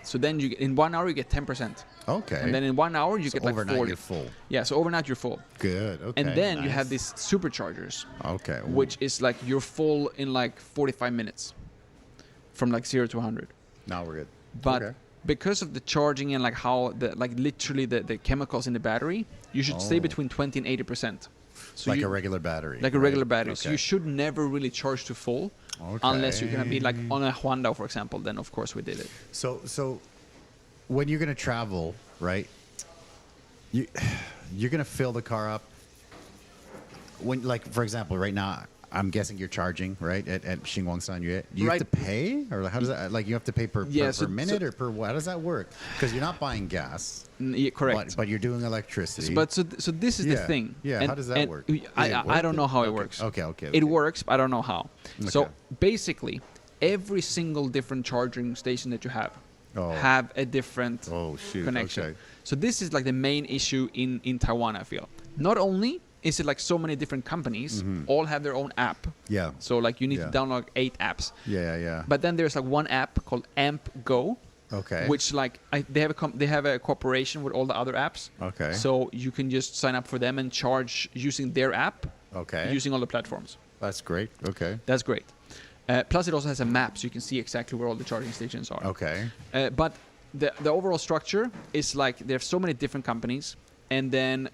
S2: So then in 1 hour, you get 10%.
S1: Okay.
S2: And then in 1 hour, you get like 40.
S1: Overnight, you're full.
S2: Yeah, so overnight, you're full.
S1: Good, okay.
S2: And then you have these superchargers.
S1: Okay. Ooh.
S2: Which is like you're full in like 45 minutes. From like 0 to 100.
S1: Now we're good.
S2: But because of the charging and like how literally the chemicals in the battery, you should stay between 20 and 80%. So
S1: like a regular battery.
S2: Like a regular battery. Okay. So you should never really charge to full unless you're going to be like on a Huandao, for example. Then, of course, we did it.
S1: So when you're going to travel, right, you're going to fill the car up. When, like, for example, right now, I'm guessing you're charging, right, at Xinguangshan Yue. Do you have to pay? Or how does that, like, you have to pay per minute or per what? How does that work? Because you're not buying gas.
S2: Yeah, correct.
S1: But you're doing electricity.
S2: So this is the thing.
S1: Yeah, and, how does that work?
S2: I don't know how it works.
S1: Okay.
S2: It works, but I don't know how. Okay. So basically, every single different charging station that you have a different connection. Okay. So this is like the main issue in Taiwan, I feel. Not only is it like so many different companies all have their own app. Yeah. So like you need to download 8 apps.
S1: Yeah.
S2: But then there's like one app called Amp Go.
S1: Okay.
S2: Which like they have a cooperation with all the other apps.
S1: Okay.
S2: So you can just sign up for them and charge using their app.
S1: Okay.
S2: Using all the platforms.
S1: That's great. Okay.
S2: That's great. Plus it also has a map, so you can see exactly where all the charging stations are.
S1: Okay.
S2: But the overall structure is like there are so many different companies, and then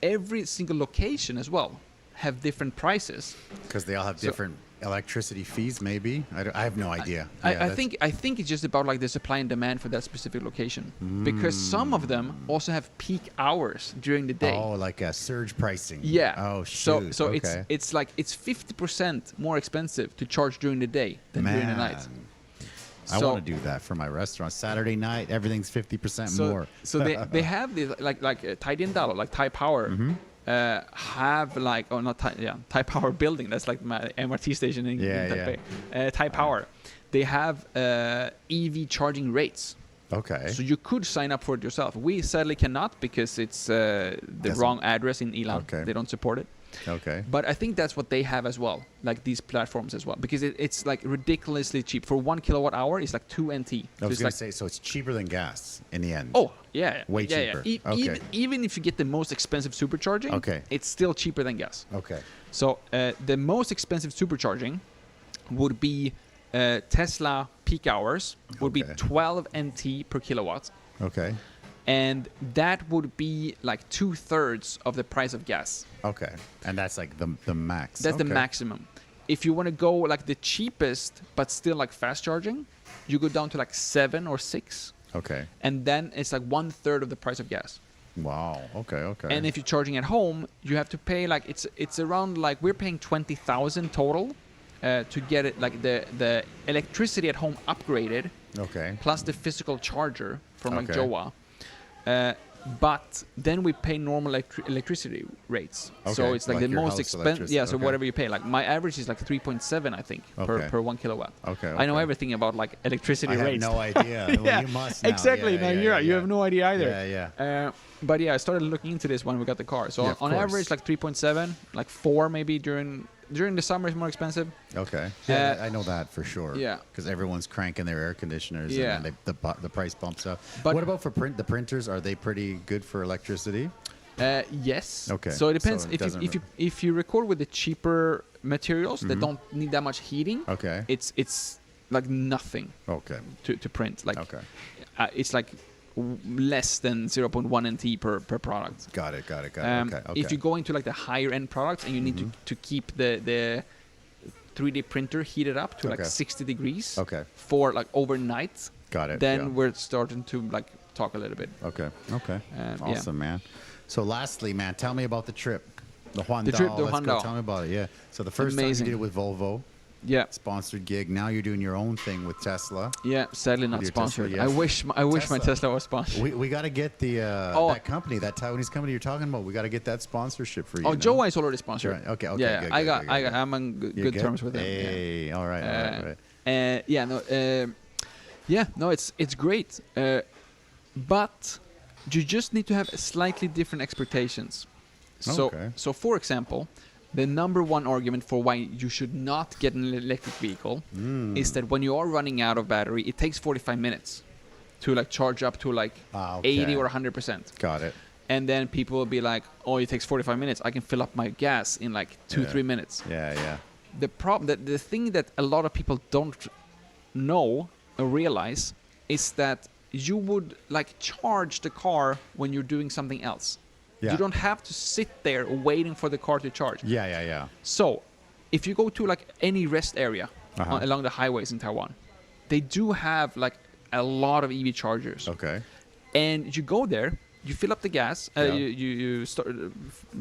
S2: every single location as well have different prices. Because
S1: they all have different electricity fees, maybe? I have no idea.
S2: I think it's just about like the supply and demand for that specific location. Because some of them also have peak hours during the day.
S1: Oh, like a surge pricing.
S2: Yeah.
S1: Oh, shoot.
S2: So it's like it's 50% more expensive to charge during the day than during the night.
S1: I want to do that for my restaurant. Saturday night, everything's 50% more.
S2: So they have this like Tai Diandalo, like Thai Power, have like Thai Power building. That's like my MRT station in Taipei. Thai Power, they have EV charging rates.
S1: Okay.
S2: So you could sign up for it yourself. We sadly cannot because it's the wrong address in Yilan.
S1: Okay.
S2: They don't support it.
S1: Okay.
S2: But I think that's what they have as well, like these platforms as well, because it's like ridiculously cheap. For 1 kilowatt hour, it's like 2 NT.
S1: I was
S2: So
S1: going to say, so it's cheaper than gas in the end.
S2: oh yeah,
S1: Way
S2: yeah,
S1: cheaper.
S2: Yeah.
S1: Okay.
S2: Even if you get the most expensive supercharging,
S1: Okay.
S2: it's still cheaper than gas.
S1: Okay.
S2: So the most expensive supercharging would be Tesla peak hours would be
S1: Okay.
S2: 12 NT per kilowatt.
S1: Okay.
S2: And that would be like 2/3 of the price of gas.
S1: Okay. And that's like the max.
S2: That's the
S1: Okay.
S2: maximum. If you want to go like the cheapest, but still like fast charging, you go down to like 7 or 6.
S1: Okay.
S2: And then it's like 1/3 of the price of gas.
S1: Wow. Okay. Okay.
S2: And if you're charging at home, you have to pay like it's around like we're paying 20,000 total to get it like the electricity at home upgraded
S1: Okay.
S2: plus the physical charger from like
S1: Okay.
S2: Joa. But then we pay normal electricity rates. So
S1: Okay,
S2: it's like
S1: like
S2: the
S1: your
S2: most
S1: house
S2: expensive.
S1: electricity,
S2: Yeah, so
S1: okay.
S2: whatever you pay. Like my average is like 3.7, I think,
S1: Okay.
S2: per 1 kilowatt.
S1: Okay,
S2: I know
S1: okay.
S2: everything about like electricity
S1: I have
S2: rates.
S1: no idea.
S2: Yeah,
S1: Well, you must now.
S2: exactly.
S1: Yeah,
S2: No,
S1: yeah,
S2: you're right. You
S1: yeah.
S2: have no idea either.
S1: Yeah, yeah.
S2: But yeah, I started looking into this when we got the car. So
S1: Yeah, of
S2: on
S1: course.
S2: average, like 3.7, like 4 maybe during the summer is more expensive.
S1: Okay. Yeah, I know that for sure.
S2: yeah.
S1: Because everyone's cranking their air conditioners,
S2: Yeah.
S1: and then the price bumps up.
S2: But-
S1: what about for the printers? Are they pretty good for electricity?
S2: Yes.
S1: Okay,
S2: So it depends.
S1: so it doesn't
S2: If you record with the cheaper materials that don't need that much heating,
S1: Okay.
S2: it's like nothing
S1: Okay.
S2: to print. Like
S1: Okay.
S2: it's like less than 0.1 NT per product.
S1: Got it. Okay.
S2: If you go into like the higher end products and you need to keep the 3D printer heated up to like
S1: Okay.
S2: 60 degrees
S1: Okay.
S2: for like overnight,
S1: Got it.
S2: then
S1: yeah.
S2: we're starting to like talk a little bit.
S1: Okay. Okay.
S2: Yeah.
S1: Awesome, man. So lastly, man, tell me about the trip. The Huandao.
S2: The trip to
S1: Let's go.
S2: Huandao.
S1: Tell me about it. Yeah. So the first
S2: Amazing.
S1: time you did it with Volvo,
S2: Yeah.
S1: sponsored gig. Now you're doing your own thing with Tesla.
S2: Yeah, sadly not
S1: your Tesla,
S2: sponsored.
S1: yes.
S2: I wish my
S1: Tesla.
S2: Tesla was sponsored.
S1: We got to get the
S2: Oh.
S1: that company, that Taiwanese company you're talking about. We got to get that sponsorship for you.
S2: Oh,
S1: now.
S2: Joa is already sponsored.
S1: Right. Okay.
S2: Yeah,
S1: Good,
S2: I
S1: good,
S2: got,
S1: good,
S2: I
S1: good.
S2: got, I'm on
S1: You're
S2: good terms with him.
S1: Hey, all right, all right.
S2: Yeah, no, yeah, no, it's great, but you just need to have slightly different expectations. So,
S1: Okay.
S2: so for example, the number one argument for why you should not get an electric vehicle is that when you are running out of battery, it takes 45 minutes to like charge up to like
S1: Okay.
S2: 80 or 100%.
S1: Got it.
S2: And then people will be like, oh, it takes 45 minutes. I can fill up my gas in like 2-3 minutes.
S1: Yeah, yeah.
S2: The problem, the thing that a lot of people don't know or realize is that you would like charge the car when you're doing something else.
S1: Yeah.
S2: You don't have to sit there waiting for the car to charge.
S1: Yeah, yeah, yeah.
S2: So if you go to like any rest area
S1: Uh-huh.
S2: along the highways in Taiwan, they do have like a lot of EV chargers.
S1: Okay.
S2: And you go there, you fill up the gas,
S1: Yeah.
S2: you start,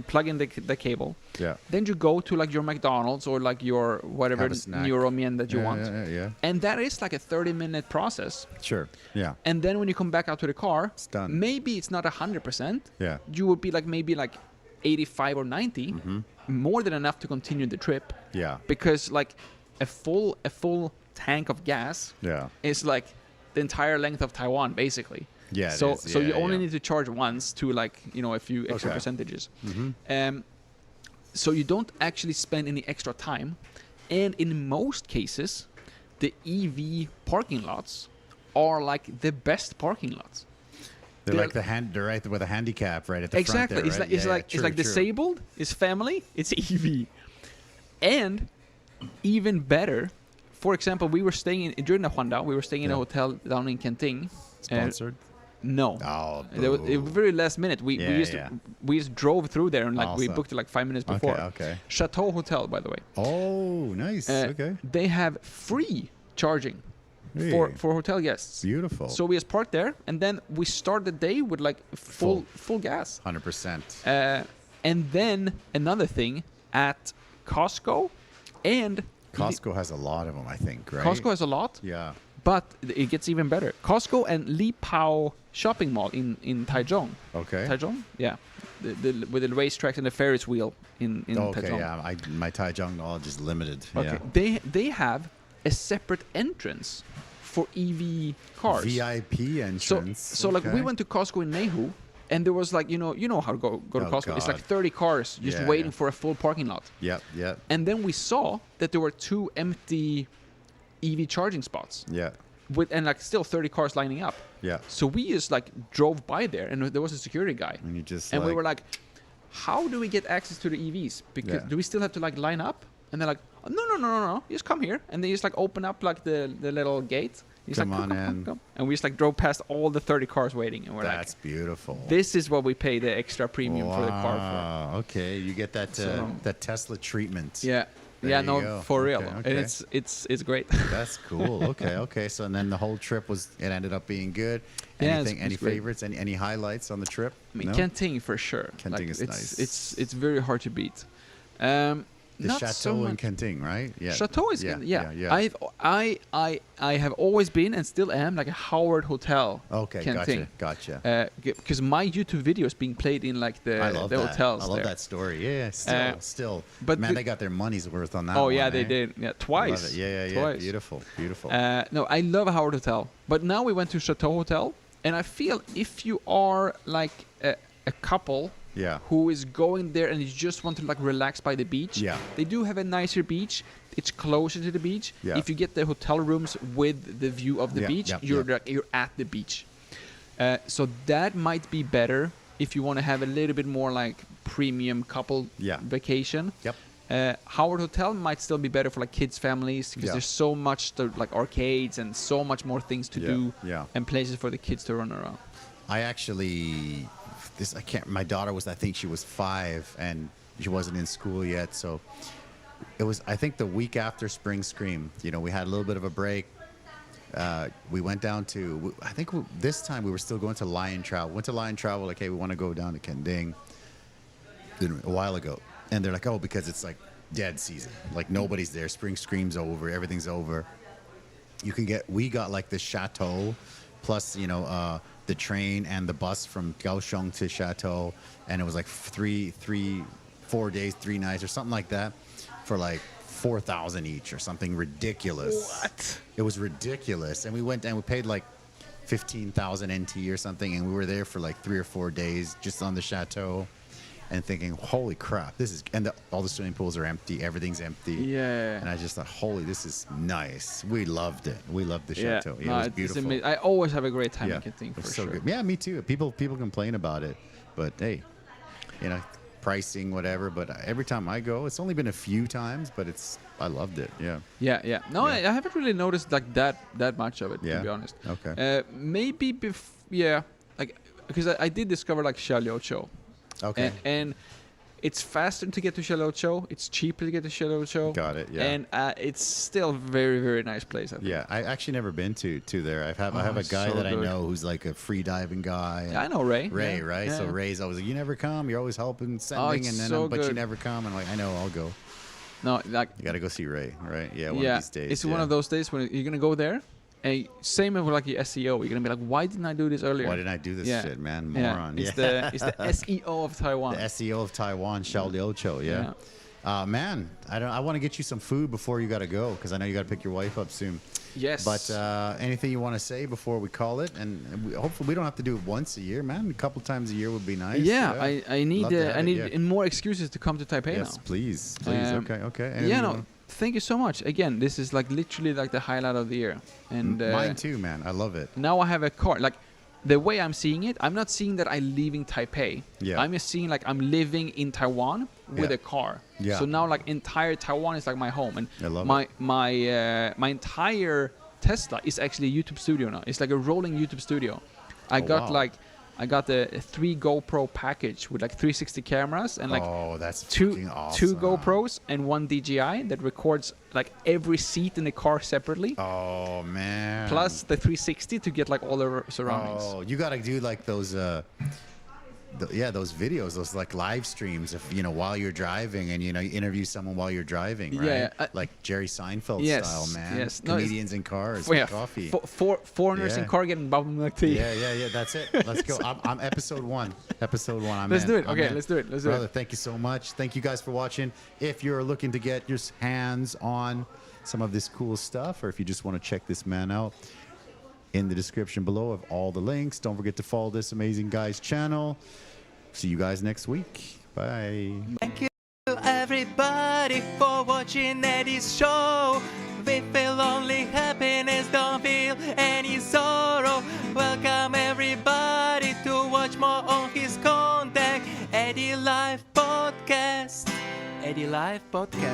S2: plug in the cable.
S1: Yeah.
S2: Then you go to like your McDonald's or like your whatever
S1: Have a snack.
S2: Neuromian that you
S1: Yeah,
S2: want.
S1: Yeah, yeah.
S2: And that is like a 30-minute process.
S1: Sure. Yeah.
S2: And then when you come back out to the car,
S1: It's done.
S2: maybe it's not 100%.
S1: Yeah.
S2: You would be like maybe like 85 or 90, more than enough to continue the trip.
S1: Yeah.
S2: Because like a full tank of gas
S1: Yeah.
S2: is like the entire length of Taiwan, basically.
S1: Yeah. it
S2: So
S1: is.
S2: so
S1: Yeah,
S2: you only
S1: yeah.
S2: need to charge once to like a few extra
S1: Okay.
S2: percentages. So you don't actually spend any extra time, and in most cases, the EV parking lots are like the best parking lots.
S1: They're like they're right with a handicap right at the
S2: Exactly.
S1: front there,
S2: It's
S1: right?
S2: it's like disabled. It's family. It's EV, and even better. For example, we were staying during the Huandao. We were staying in a
S1: Yeah.
S2: hotel down in Cantina.
S1: Sponsored.
S2: No.
S1: Oh,
S2: It was very last minute. We
S1: Yeah,
S2: just drove through there and like we
S1: Awesome.
S2: booked it like 5 minutes before.
S1: Okay.
S2: Chateau Hotel, by the way.
S1: Oh, nice. Okay.
S2: They have free charging
S1: Really?
S2: for hotel guests.
S1: Beautiful.
S2: So we just parked there, and then we start the day with like full gas.
S1: 100%.
S2: And then another thing at Costco, and
S1: Costco has a lot of them, I think, right?
S2: Costco has a lot,
S1: Yeah.
S2: but it gets even better. Costco and Li Pao shopping mall in Taichung.
S1: Okay.
S2: Taichung, yeah, with the racetracks and the Ferris wheel in
S1: Okay,
S2: Taichung.
S1: yeah. My Taichung knowledge is limited.
S2: Okay,
S1: Yeah.
S2: they have a separate entrance for EV cars.
S1: VIP entrance.
S2: So like we went to Costco in Nehu, and there was like, you know how to go to Costco.
S1: God.
S2: It's like 30 cars just waiting for a full parking lot.
S1: Yep.
S2: And then we saw that there were 2 empty EV charging spots.
S1: Yeah.
S2: And like still 30 cars lining up.
S1: Yeah.
S2: So we just like drove by there, and there was a security guy.
S1: And you just
S2: we were like, how do we get access to the EVs? Because do we still have to like line up? And they're like, no. You just come here, and they just like open up like the little gate. He's
S1: come
S2: like,
S1: on in.
S2: Come. And we just like drove past all the 30 cars waiting, and we're
S1: That's beautiful.
S2: This is what we pay the extra premium for the car for.
S1: Okay, you get that that Tesla treatment.
S2: Yeah.
S1: There you go.
S2: For real.
S1: Okay.
S2: And it's great.
S1: That's cool. Okay. So and then the whole trip it ended up being good.
S2: Yeah,
S1: Anything, any
S2: great.
S1: favorites? Any highlights on the trip?
S2: I mean,
S1: No?
S2: Cantina for sure.
S1: Cantina is nice.
S2: It's very hard to beat.
S1: The
S2: not
S1: Chateau
S2: so
S1: in
S2: much.
S1: Cantina, right? Yeah.
S2: Chateau is
S1: yeah.
S2: I have always been and still am like a Howard Hotel.
S1: Okay,
S2: Cantina.
S1: gotcha.
S2: Because my YouTube videos being played in like the hotels.
S1: I love
S2: there.
S1: that story. Yeah, still.
S2: But
S1: man, they got their money's worth on that.
S2: Oh
S1: one,
S2: yeah,
S1: eh?
S2: they did. Yeah, twice.
S1: Love it. Yeah.
S2: Twice.
S1: Beautiful.
S2: No, I love Howard Hotel. But now we went to Chateau Hotel, and I feel if you are like a couple.
S1: Yeah.
S2: Who is going there and you just want to like relax by the beach.
S1: Yeah.
S2: They do have a nicer beach. It's closer to the beach.
S1: Yeah.
S2: If you get the hotel rooms with the view of the beach, you're at the beach. So that might be better if you want to have a little bit more like premium couple vacation.
S1: Yep.
S2: Howard Hotel might still be better for like kids, families, because there's so much like arcades and so much more things to do and places for the kids to run around.
S1: I actually, my daughter was, I think she was 5 and she wasn't in school yet. So it was, I think the week after Spring Scream, we had a little bit of a break. We went down to, I think this time we were still going to Lion Travel. Went to Lion Travel, like, hey, we want to go down to Kending a while ago. And they're like, oh, because it's like dead season. Like nobody's there. Spring Scream's over. Everything's over. We got like the Chateau plus, the train and the bus from Kaohsiung to Chateau, and it was like 4 days, 3 nights or something like that for like 4,000 each or something ridiculous.
S2: What?
S1: It was ridiculous. And we went and we paid like 15,000 NT or something, and we were there for like 3 or 4 days just on the Chateau. And thinking, holy crap, all the swimming pools are empty, everything's empty.
S2: Yeah.
S1: And I just thought, this is nice. We loved it. We loved the Chateau.
S2: Yeah,
S1: it was beautiful.
S2: I always have a great time in Cantina for
S1: so
S2: sure.
S1: Good. Yeah, me too. People complain about it, but hey, pricing, whatever. But every time I go, it's only been a few times, but I loved it. Yeah.
S2: Yeah. No, I haven't really noticed like that much of it, to be honest.
S1: Okay.
S2: Maybe because I did discover like Xiaoliuqiu.
S1: Okay.
S2: And it's faster to get to Xiaoliuqiu. It's cheaper to get to Xiaoliuqiu.
S1: Got it. Yeah.
S2: And it's still a very, very nice place. I think.
S1: Yeah, I actually never been to there. I have a guy that I know who's like a free diving guy.
S2: Yeah, I know Ray.
S1: Ray,
S2: yeah.
S1: right?
S2: Yeah.
S1: So Ray's always like, you never come. You're always helping, sending, and then but you never come. And I'm like, I know, I'll go.
S2: No, like
S1: you gotta go see Ray, right? Yeah, one of these days.
S2: It's one of those days when you're gonna go there. And same with like your SEO, you're gonna be like, why didn't I do this earlier?
S1: Why didn't I do this shit, man?
S2: Yeah.
S1: Moron.
S2: It's the SEO of Taiwan.
S1: The SEO of Taiwan, Xiaoliuqiu, man, I want to get you some food before you got to go, because I know you got to pick your wife up soon.
S2: Yes.
S1: But anything you want to say before we call it? And hopefully we don't have to do it once a year, man. A couple times a year would be nice.
S2: Yeah, I need more excuses to come to Taipei now.
S1: Yes, please. Okay.
S2: Anything thank you so much. Again, this is like literally like the highlight of the year. And
S1: mine too, man. I love it.
S2: Now I have a car. Like the way I'm seeing it, I'm not seeing that I'm leaving Taipei.
S1: Yeah.
S2: I'm just seeing like I'm living in Taiwan with a car.
S1: Yeah.
S2: So now like entire Taiwan is like my home, and
S1: I love
S2: my entire Tesla is actually a YouTube studio now. It's like a rolling YouTube studio. I got the 3 GoPro package with like 360 cameras and like
S1: that's
S2: two
S1: awesome.
S2: GoPros and 1 DJI that records like every seat in the car separately.
S1: Oh man!
S2: Plus the 360 to get like all the surroundings.
S1: Oh, you gotta do like those those videos, those like live streams of, you know, while you're driving and, you know, you interview someone while you're driving, right?
S2: Yeah,
S1: like Jerry Seinfeld style, man.
S2: Yes.
S1: Comedians in cars,
S2: Well,
S1: with coffee.
S2: Foreigners in car getting bubble milk tea.
S1: Yeah. That's it. Let's go. I'm episode 1.
S2: Let's do it. Okay, let's do it.
S1: Brother, thank you so much. Thank you guys for watching. If you're looking to get your hands on some of this cool stuff, or if you just want to check this man out, in the description below of all the links. Don't forget to follow this amazing guy's channel. See you guys next week. Bye.
S3: Thank you everybody for watching Eddy's show. We feel only happiness, don't feel any sorrow. Welcome everybody to watch more on his content. Eddy Live Podcast. Eddy Live Podcast.